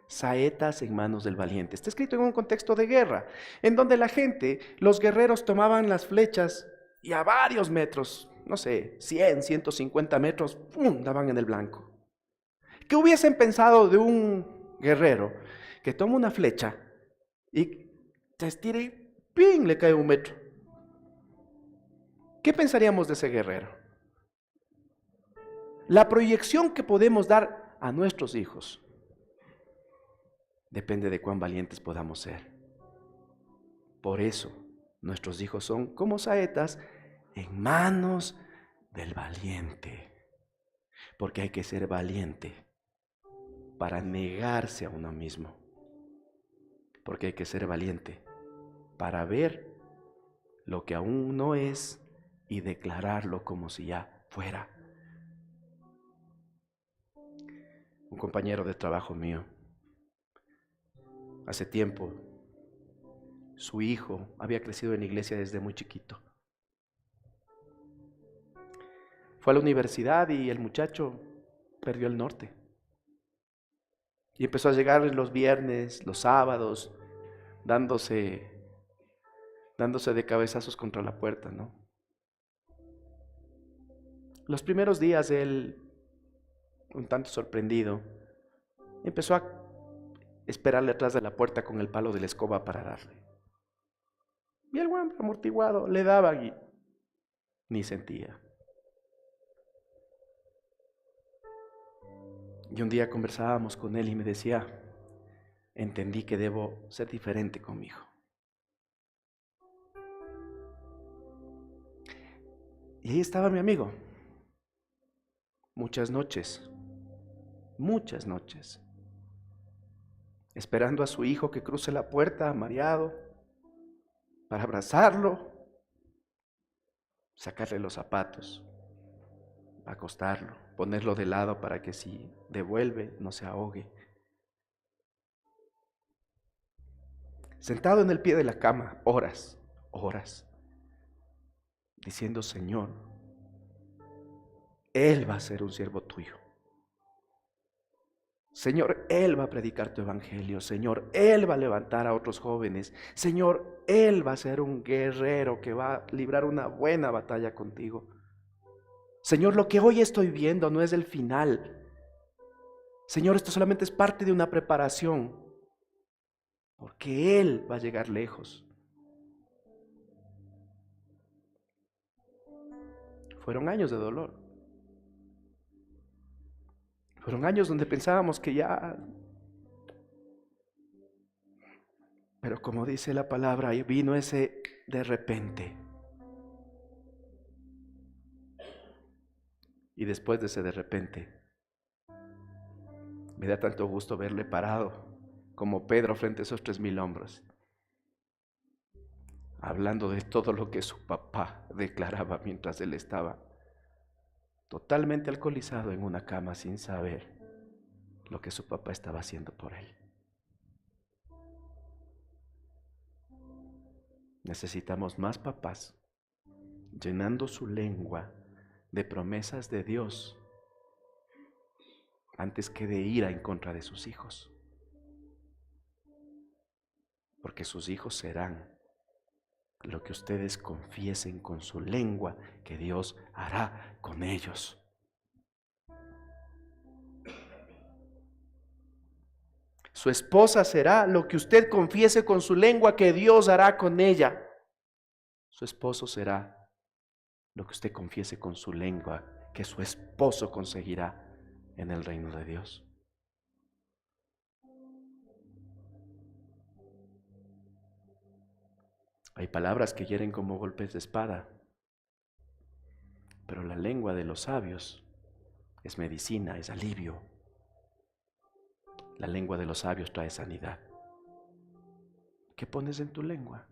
Saetas en manos del valiente. Está escrito en un contexto de guerra, en donde la gente, los guerreros tomaban las flechas y a varios metros, no sé, 100, 150 metros, ¡pum!, daban en el blanco. ¿Qué hubiesen pensado de un guerrero que toma una flecha y se estira y ¡ping!, le cae 1 metro? ¿Qué pensaríamos de ese guerrero? La proyección que podemos dar a nuestros hijos depende de cuán valientes podamos ser. Por eso, nuestros hijos son como saetas en manos del valiente. Porque hay que ser valiente para negarse a uno mismo. Porque hay que ser valiente para ver lo que aún no es y declararlo como si ya fuera. Un compañero de trabajo mío, hace tiempo, su hijo había crecido en la iglesia desde muy chiquito. Fue a la universidad y el muchacho perdió el norte. Y empezó a llegar los viernes, los sábados, dándose de cabezazos contra la puerta, ¿no? Los primeros días él, un tanto sorprendido, empezó a esperarle atrás de la puerta con el palo de la escoba para darle. Y el guampa, amortiguado, le daba y ni sentía. Y un día conversábamos con él y me decía: entendí que debo ser diferente con mi hijo. Y ahí estaba mi amigo, muchas noches, esperando a su hijo que cruce la puerta, mareado, para abrazarlo, sacarle los zapatos, acostarlo, ponerlo de lado para que si devuelve no se ahogue. Sentado en el pie de la cama, horas, diciendo: Señor, Él va a ser un siervo tuyo. Señor, Él va a predicar tu evangelio. Señor, Él va a levantar a otros jóvenes. Señor, Él va a ser un guerrero que va a librar una buena batalla contigo. Señor, lo que hoy estoy viendo no es el final. Señor, esto solamente es parte de una preparación, porque Él va a llegar lejos. Fueron años de dolor. Fueron años donde pensábamos que ya... Pero como dice la palabra, y vino ese de repente. Y después de ese de repente, me da tanto gusto verle parado como Pedro frente a esos 3,000 hombres, hablando de todo lo que su papá declaraba mientras él estaba totalmente alcoholizado en una cama sin saber lo que su papá estaba haciendo por él. Necesitamos más papás llenando su lengua de promesas de Dios antes que de ira en contra de sus hijos. Porque sus hijos serán lo que ustedes confiesen con su lengua que Dios hará con ellos. Su esposa será lo que usted confiese con su lengua que Dios hará con ella. Su esposo será lo que usted confiese con su lengua que su esposo conseguirá en el reino de Dios. Hay palabras que hieren como golpes de espada, pero la lengua de los sabios es medicina, es alivio. La lengua de los sabios trae sanidad. ¿Qué pones en tu lengua?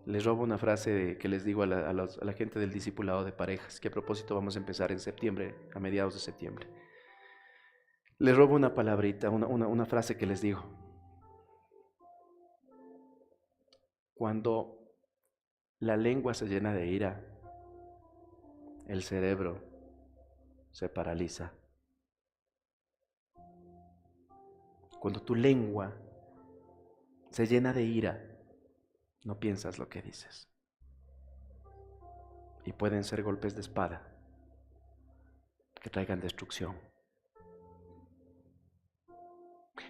Les robo una frase que les digo a la gente del discipulado de parejas, que a propósito vamos a empezar en septiembre, a mediados de septiembre. Les robo una palabrita, una frase que les digo. Cuando la lengua se llena de ira, el cerebro se paraliza. Cuando tu lengua se llena de ira, no piensas lo que dices. Y pueden ser golpes de espada que traigan destrucción.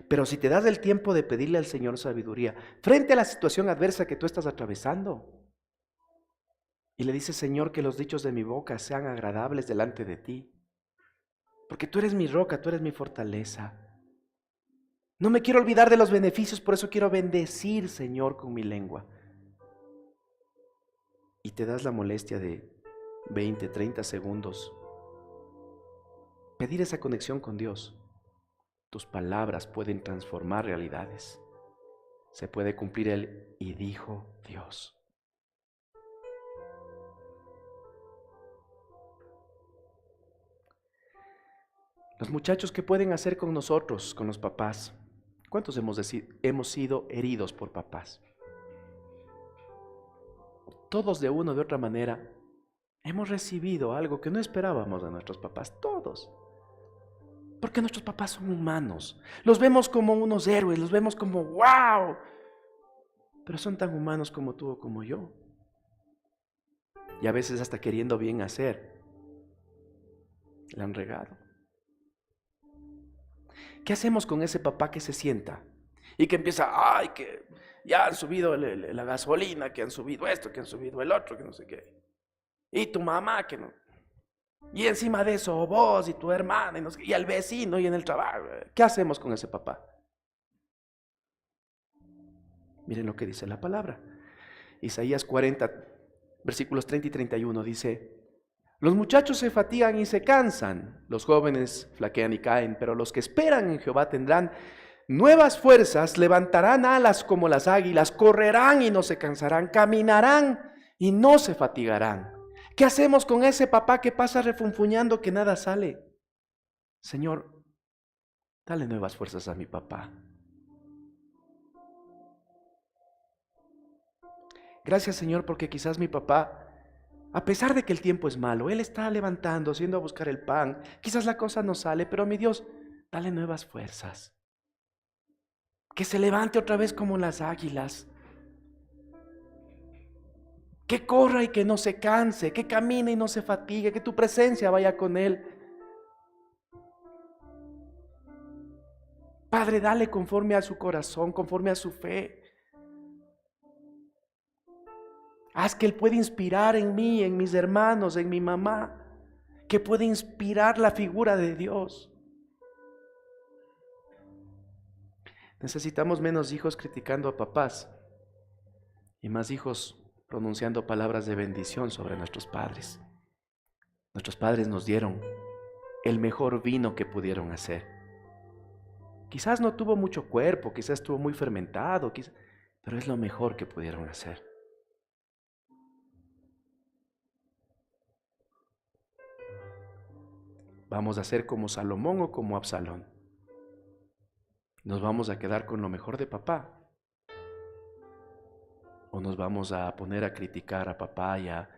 Pero si te das el tiempo de pedirle al Señor sabiduría frente a la situación adversa que tú estás atravesando, y le dices: Señor, que los dichos de mi boca sean agradables delante de ti, porque tú eres mi roca, tú eres mi fortaleza. No me quiero olvidar de los beneficios, por eso quiero bendecir, Señor, con mi lengua. Y te das la molestia de 20, 30 segundos pedir esa conexión con Dios. Tus palabras pueden transformar realidades. Se puede cumplir el "y dijo Dios". Los muchachos, ¿qué pueden hacer con nosotros, con los papás? ¿Cuántos hemos sido heridos por papás? Todos de una u otra manera hemos recibido algo que no esperábamos de nuestros papás, todos. Porque nuestros papás son humanos. Los vemos como unos héroes, los vemos como ¡wow! Pero son tan humanos como tú o como yo. Y a veces hasta queriendo bien hacer, le han regado. ¿Qué hacemos con ese papá que se sienta y que empieza: ay, que ya han subido la gasolina, que han subido esto, que han subido el otro, que no sé qué? Y tu mamá, que no. Y encima de eso, vos y tu hermana, y, no sé, y el vecino, y en el trabajo. ¿Qué hacemos con ese papá? Miren lo que dice la palabra. Isaías 40, versículos 30 y 31 dice: los muchachos se fatigan y se cansan, los jóvenes flaquean y caen, pero los que esperan en Jehová tendrán nuevas fuerzas, levantarán alas como las águilas, correrán y no se cansarán, caminarán y no se fatigarán. ¿Qué hacemos con ese papá que pasa refunfuñando que nada sale? Señor, dale nuevas fuerzas a mi papá. Gracias, Señor, porque quizás mi papá, a pesar de que el tiempo es malo, Él está levantando, yendo a buscar el pan. Quizás la cosa no sale, pero mi Dios, dale nuevas fuerzas. Que se levante otra vez como las águilas. Que corra y que no se canse, que camine y no se fatigue, que tu presencia vaya con Él. Padre, dale conforme a su corazón, conforme a su fe. Haz que Él pueda inspirar en mí, en mis hermanos, en mi mamá, que pueda inspirar la figura de Dios. Necesitamos menos hijos criticando a papás y más hijos pronunciando palabras de bendición sobre nuestros padres. Nuestros padres nos dieron el mejor vino que pudieron hacer. Quizás no tuvo mucho cuerpo, quizás estuvo muy fermentado, pero es lo mejor que pudieron hacer. ¿Vamos a ser como Salomón o como Absalón? ¿Nos vamos a quedar con lo mejor de papá? ¿O nos vamos a poner a criticar a papá y a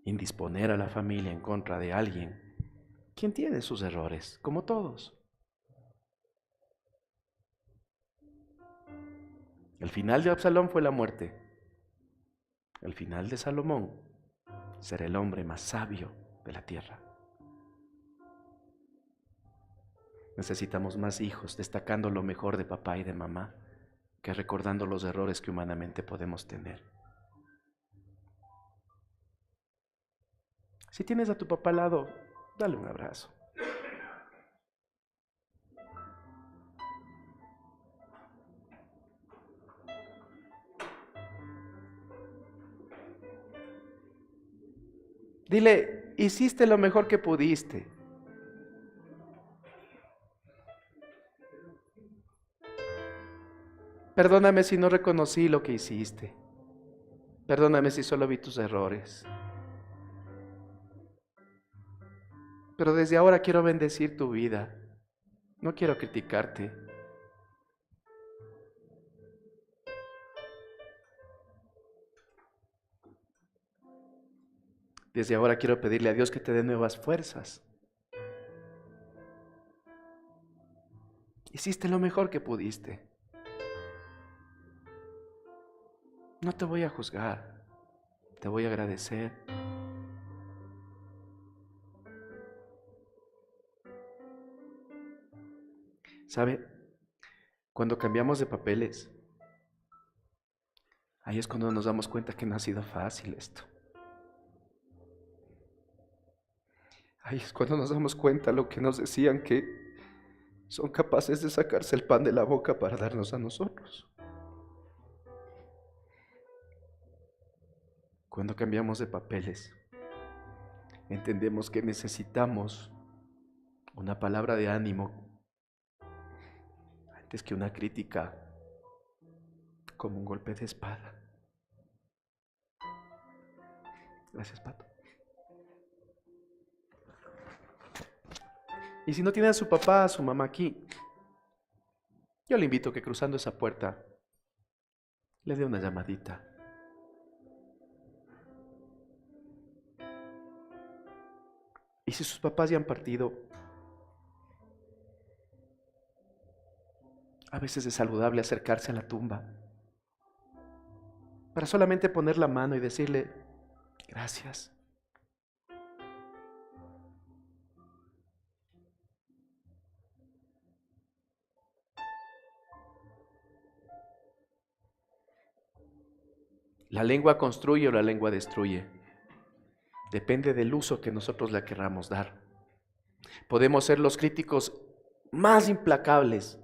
indisponer a la familia en contra de alguien quien tiene sus errores, como todos? El final de Absalón fue la muerte. El final de Salomón será el hombre más sabio de la tierra. Necesitamos más hijos destacando lo mejor de papá y de mamá que recordando los errores que humanamente podemos tener. Si tienes a tu papá al lado, dale un abrazo. Dile: hiciste lo mejor que pudiste. Perdóname si no reconocí lo que hiciste. Perdóname si solo vi tus errores. Pero desde ahora quiero bendecir tu vida. No quiero criticarte. Desde ahora quiero pedirle a Dios que te dé nuevas fuerzas. Hiciste lo mejor que pudiste. No te voy a juzgar, te voy a agradecer. ¿Sabe? Cuando cambiamos de papeles, ahí es cuando nos damos cuenta que no ha sido fácil esto. Ahí es cuando nos damos cuenta lo que nos decían, que son capaces de sacarse el pan de la boca para darnos a nosotros. Cuando cambiamos de papeles, entendemos que necesitamos una palabra de ánimo antes que una crítica, como un golpe de espada. Gracias, Pato. Y si no tiene a su papá, a su mamá aquí, yo le invito a que cruzando esa puerta le dé una llamadita. Y si sus papás ya han partido, a veces es saludable acercarse a la tumba para solamente poner la mano y decirle gracias. La lengua construye o la lengua destruye. Depende del uso que nosotros le querramos dar. Podemos ser los críticos más implacables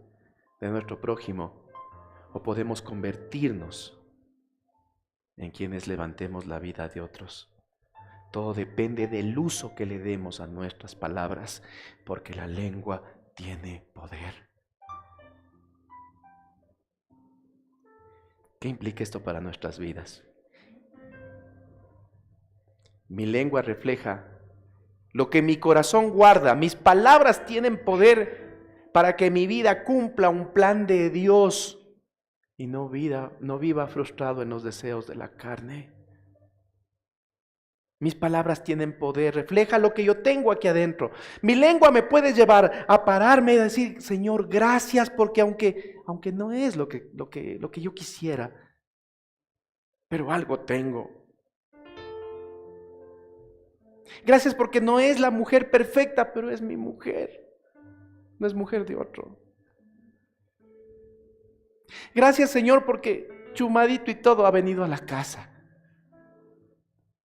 de nuestro prójimo, o podemos convertirnos en quienes levantemos la vida de otros. Todo depende del uso que le demos a nuestras palabras, porque la lengua tiene poder. ¿Qué implica esto para nuestras vidas? Mi lengua refleja lo que mi corazón guarda. Mis palabras tienen poder para que mi vida cumpla un plan de Dios y no viva frustrado en los deseos de la carne. Mis palabras tienen poder, refleja lo que yo tengo aquí adentro. Mi lengua me puede llevar a pararme y decir, Señor, gracias, porque aunque no es lo que yo quisiera, pero algo tengo. Gracias porque no es la mujer perfecta, pero es mi mujer. No es mujer de otro. Gracias, Señor, porque chumadito y todo ha venido a la casa.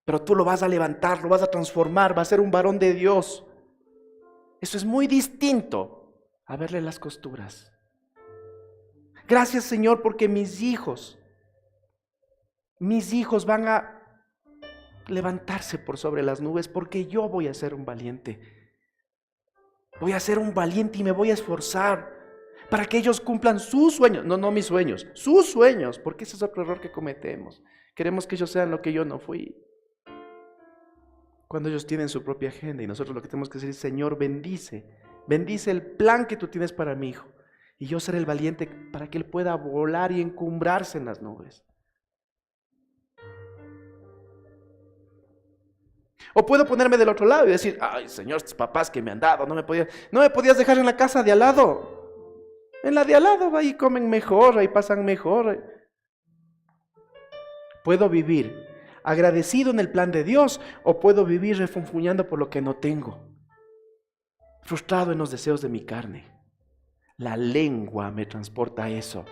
Pero tú lo vas a levantar, lo vas a transformar, va a ser un varón de Dios. Eso es muy distinto a verle las costuras. Gracias, Señor, porque mis hijos van a levantarse por sobre las nubes, porque yo voy a ser un valiente. Voy a ser un valiente y me voy a esforzar para que ellos cumplan sus sueños. No mis sueños, sus sueños, porque ese es otro error que cometemos. Queremos que ellos sean lo que yo no fui. Cuando ellos tienen su propia agenda y nosotros lo que tenemos que decir es, Señor, bendice el plan que tú tienes para mi hijo. Y yo seré el valiente para que él pueda volar y encumbrarse en las nubes. O puedo ponerme del otro lado y decir, ay, Señor, estos papás que me han dado, no me podías dejar en la casa de al lado. En la de al lado, ahí comen mejor, ahí pasan mejor. Puedo vivir agradecido en el plan de Dios, o puedo vivir refunfuñando por lo que no tengo, frustrado en los deseos de mi carne. La lengua me transporta a eso.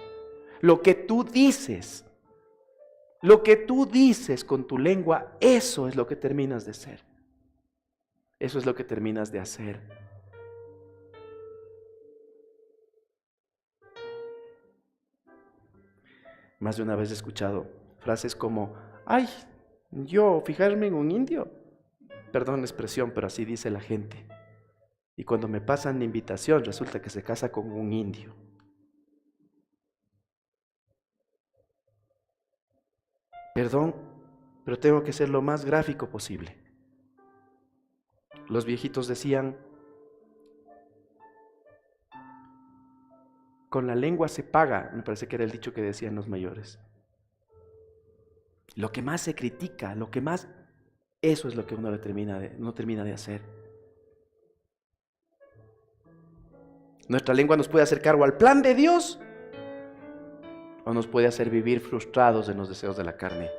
Lo que tú dices con tu lengua, eso es lo que terminas de ser. Eso es lo que terminas de hacer. Más de una vez he escuchado frases como, ay, yo fijarme en un indio. Perdón la expresión, pero así dice la gente. Y cuando me pasan la invitación, resulta que se casa con un indio. Perdón, pero tengo que ser lo más gráfico posible. Los viejitos decían, con la lengua se paga, me parece que era el dicho que decían los mayores. Lo que más se critica, lo que más, eso es lo que uno no termina de hacer. Nuestra lengua nos puede acercar o al plan de Dios o nos puede hacer vivir frustrados en los deseos de la carne.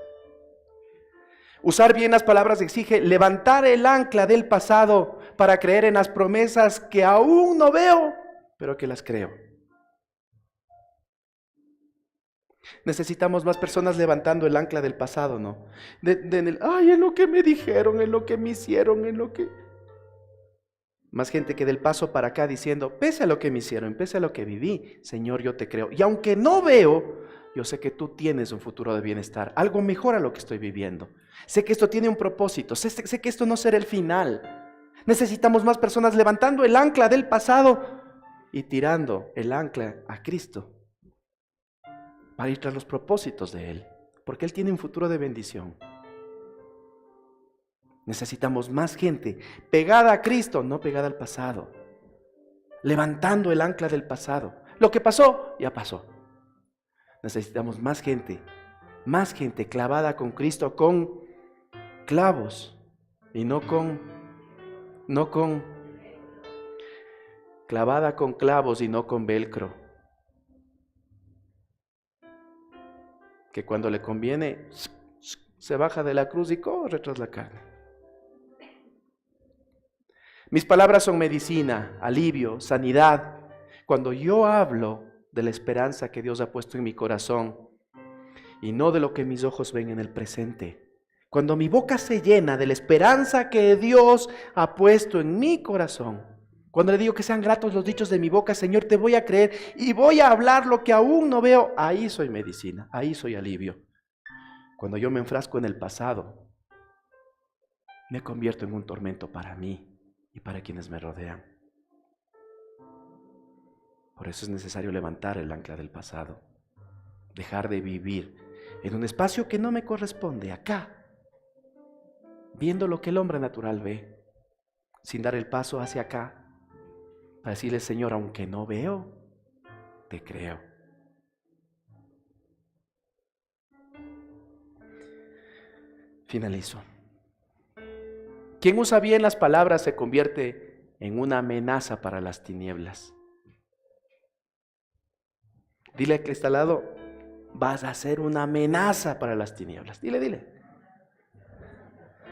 Usar bien las palabras exige levantar el ancla del pasado para creer en las promesas que aún no veo, pero que las creo. Necesitamos más personas levantando el ancla del pasado, ¿no? En lo que me dijeron, en lo que me hicieron, en lo que... Más gente que del paso para acá diciendo, pese a lo que me hicieron, pese a lo que viví, Señor, yo te creo. Y aunque no veo, yo sé que tú tienes un futuro de bienestar, algo mejor a lo que estoy viviendo. Sé que esto tiene un propósito, sé que esto no será el final. Necesitamos más personas levantando el ancla del pasado y tirando el ancla a Cristo para ir tras los propósitos de Él, porque Él tiene un futuro de bendición. Necesitamos más gente pegada a Cristo, no pegada al pasado, levantando el ancla del pasado. Lo que pasó, ya pasó. Necesitamos más gente clavada con Cristo, con clavos y clavada con clavos y no con velcro. Que cuando le conviene se baja de la cruz y corre tras la carne. Mis palabras son medicina, alivio, sanidad. Cuando yo hablo de la esperanza que Dios ha puesto en mi corazón y no de lo que mis ojos ven en el presente. Cuando mi boca se llena de la esperanza que Dios ha puesto en mi corazón. Cuando le digo que sean gratos los dichos de mi boca, Señor, te voy a creer y voy a hablar lo que aún no veo. Ahí soy medicina, ahí soy alivio. Cuando yo me enfrasco en el pasado, me convierto en un tormento para mí y para quienes me rodean. Por eso es necesario levantar el ancla del pasado, dejar de vivir en un espacio que no me corresponde, acá, viendo lo que el hombre natural ve, sin dar el paso hacia acá, para decirle, Señor, aunque no veo, te creo. Finalizo. Quien usa bien las palabras se convierte en una amenaza para las tinieblas. Dile al que está al lado, vas a ser una amenaza para las tinieblas. Dile.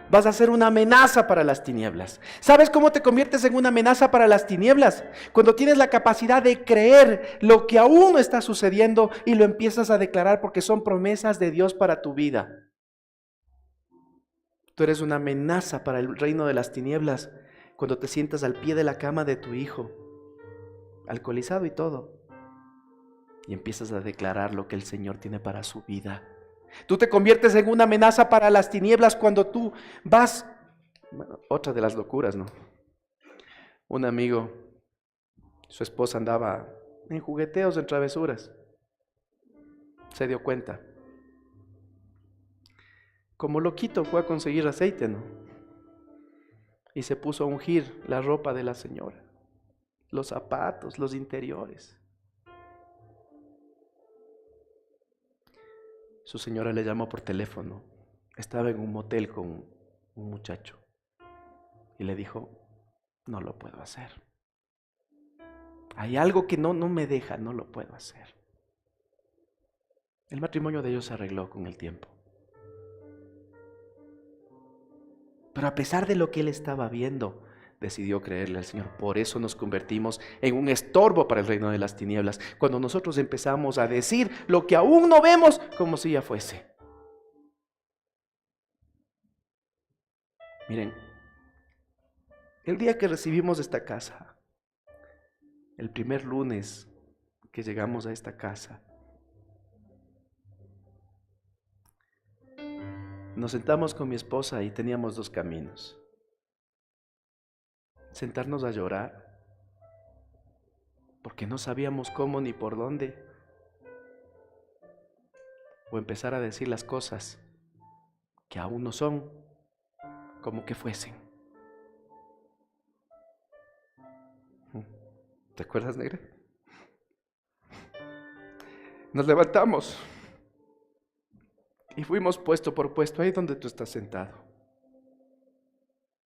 Vas a ser una amenaza para las tinieblas. ¿Sabes cómo te conviertes en una amenaza para las tinieblas? Cuando tienes la capacidad de creer lo que aún no está sucediendo y lo empiezas a declarar porque son promesas de Dios para tu vida. Tú eres una amenaza para el reino de las tinieblas cuando te sientas al pie de la cama de tu hijo, alcoholizado y todo, y empiezas a declarar lo que el Señor tiene para su vida. Tú te conviertes en una amenaza para las tinieblas cuando tú vas... Bueno, otra de las locuras, ¿no? Un amigo, su esposa andaba en jugueteos, en travesuras. Se dio cuenta. Como loquito fue a conseguir aceite, ¿no? Y se puso a ungir la ropa de la señora, los zapatos, los interiores. Su señora le llamó por teléfono. Estaba en un motel con un muchacho. Y le dijo, no lo puedo hacer. Hay algo que no me deja, no lo puedo hacer. El matrimonio de ellos se arregló con el tiempo. Pero a pesar de lo que él estaba viendo, decidió creerle al Señor. Por eso nos convertimos en un estorbo para el reino de las tinieblas. Cuando nosotros empezamos a decir lo que aún no vemos como si ya fuese. Miren, el día que recibimos esta casa, el primer lunes que llegamos a esta casa, nos sentamos con mi esposa y teníamos dos caminos. Sentarnos a llorar, porque no sabíamos cómo ni por dónde. O empezar a decir las cosas que aún no son como que fuesen. ¿Te acuerdas, negra? Nos levantamos y fuimos puesto por puesto ahí donde tú estás sentado,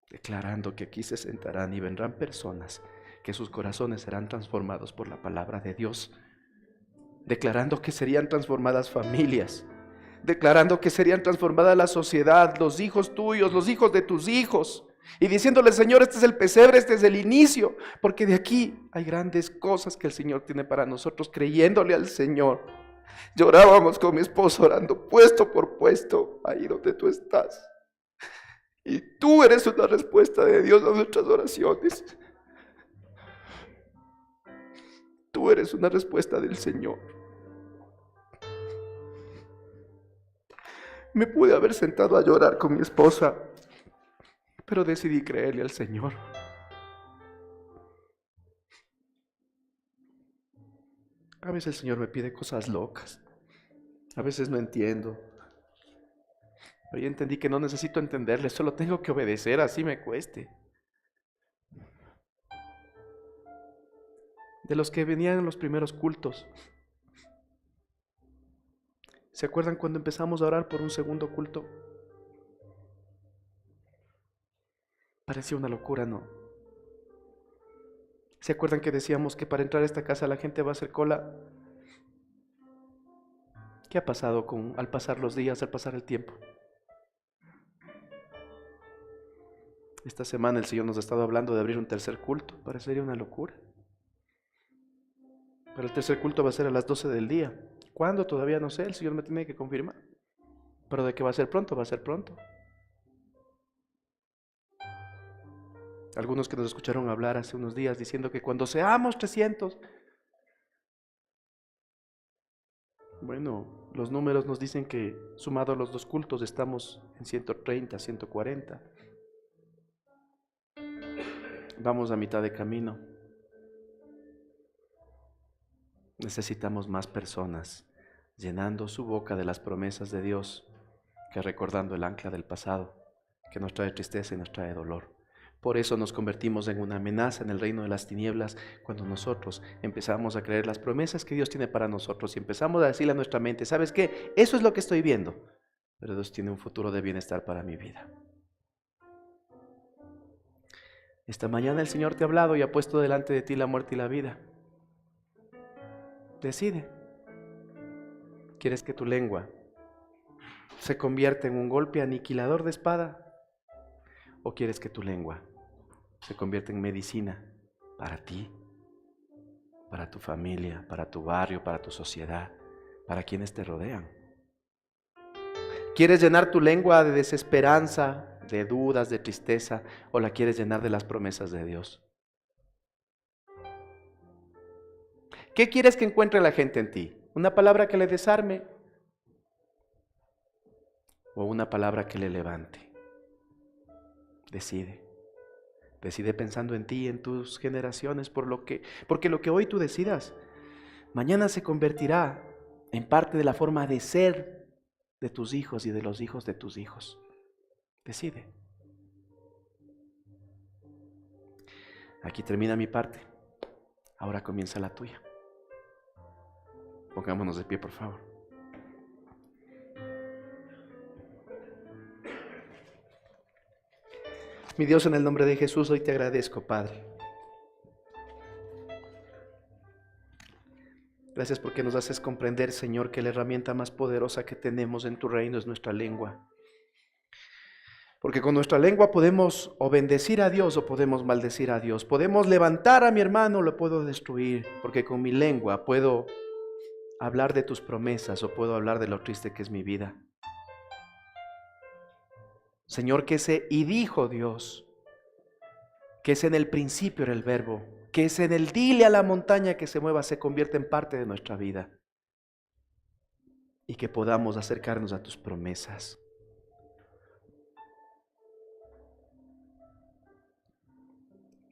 declarando que aquí se sentarán y vendrán personas que sus corazones serán transformados por la palabra de Dios, declarando que serían transformadas familias, declarando que serían transformada la sociedad, los hijos tuyos, los hijos de tus hijos, y diciéndole: Señor, este es el pesebre, este es el inicio, porque de aquí hay grandes cosas que el Señor tiene para nosotros, creyéndole al Señor. Llorábamos con mi esposo orando puesto por puesto, ahí donde tú estás, y tú eres una respuesta de Dios a nuestras oraciones. Tú eres una respuesta del Señor. Me pude haber sentado a llorar con mi esposa, pero decidí creerle al Señor. A veces el Señor me pide cosas locas. A veces no entiendo. Pero ya entendí que no necesito entenderle, solo tengo que obedecer, así me cueste. De los que venían en los primeros cultos, ¿se acuerdan cuando empezamos a orar por un segundo culto? Parecía una locura, ¿no? ¿Se acuerdan que decíamos que para entrar a esta casa la gente va a hacer cola? ¿Qué ha pasado al pasar los días, al pasar el tiempo? Esta semana el Señor nos ha estado hablando de abrir un tercer culto. Parecería una locura. Pero el tercer culto va a ser a las 12 del día. ¿Cuándo? Todavía no sé, el Señor me tiene que confirmar. Pero de que va a ser pronto, va a ser pronto. Algunos que nos escucharon hablar hace unos días diciendo que cuando seamos 300, bueno, los números nos dicen que sumados los dos cultos estamos en 130, 140. Vamos a mitad de camino. Necesitamos más personas llenando su boca de las promesas de Dios que recordando el ancla del pasado que nos trae tristeza y nos trae dolor. Por eso nos convertimos en una amenaza en el reino de las tinieblas cuando nosotros empezamos a creer las promesas que Dios tiene para nosotros y empezamos a decirle a nuestra mente: ¿sabes qué? Eso es lo que estoy viendo, pero Dios tiene un futuro de bienestar para mi vida. Esta mañana el Señor te ha hablado y ha puesto delante de ti la muerte y la vida. Decide. ¿Quieres que tu lengua se convierta en un golpe aniquilador de espada? ¿O quieres que tu lengua se convierta en medicina para ti, para tu familia, para tu barrio, para tu sociedad, para quienes te rodean? ¿Quieres llenar tu lengua de desesperanza, de dudas, de tristeza, o la quieres llenar de las promesas de Dios? ¿Qué quieres que encuentre la gente en ti? ¿Una palabra que le desarme o una palabra que le levante? Decide. Decide pensando en ti y en tus generaciones, porque lo que hoy tú decidas, mañana se convertirá en parte de la forma de ser de tus hijos y de los hijos de tus hijos. Decide. Aquí termina mi parte. Ahora comienza la tuya. Pongámonos de pie, por favor. Mi Dios, en el nombre de Jesús, hoy te agradezco, Padre. Gracias porque nos haces comprender, Señor, que la herramienta más poderosa que tenemos en tu reino es nuestra lengua. Porque con nuestra lengua podemos o bendecir a Dios o podemos maldecir a Dios. Podemos levantar a mi hermano o lo puedo destruir. Porque con mi lengua puedo hablar de tus promesas o puedo hablar de lo triste que es mi vida. Señor, que ese y dijo Dios, que es en el principio era el verbo, que es en el dile a la montaña que se mueva, se convierte en parte de nuestra vida. Y que podamos acercarnos a tus promesas.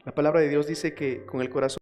La palabra de Dios dice que con el corazón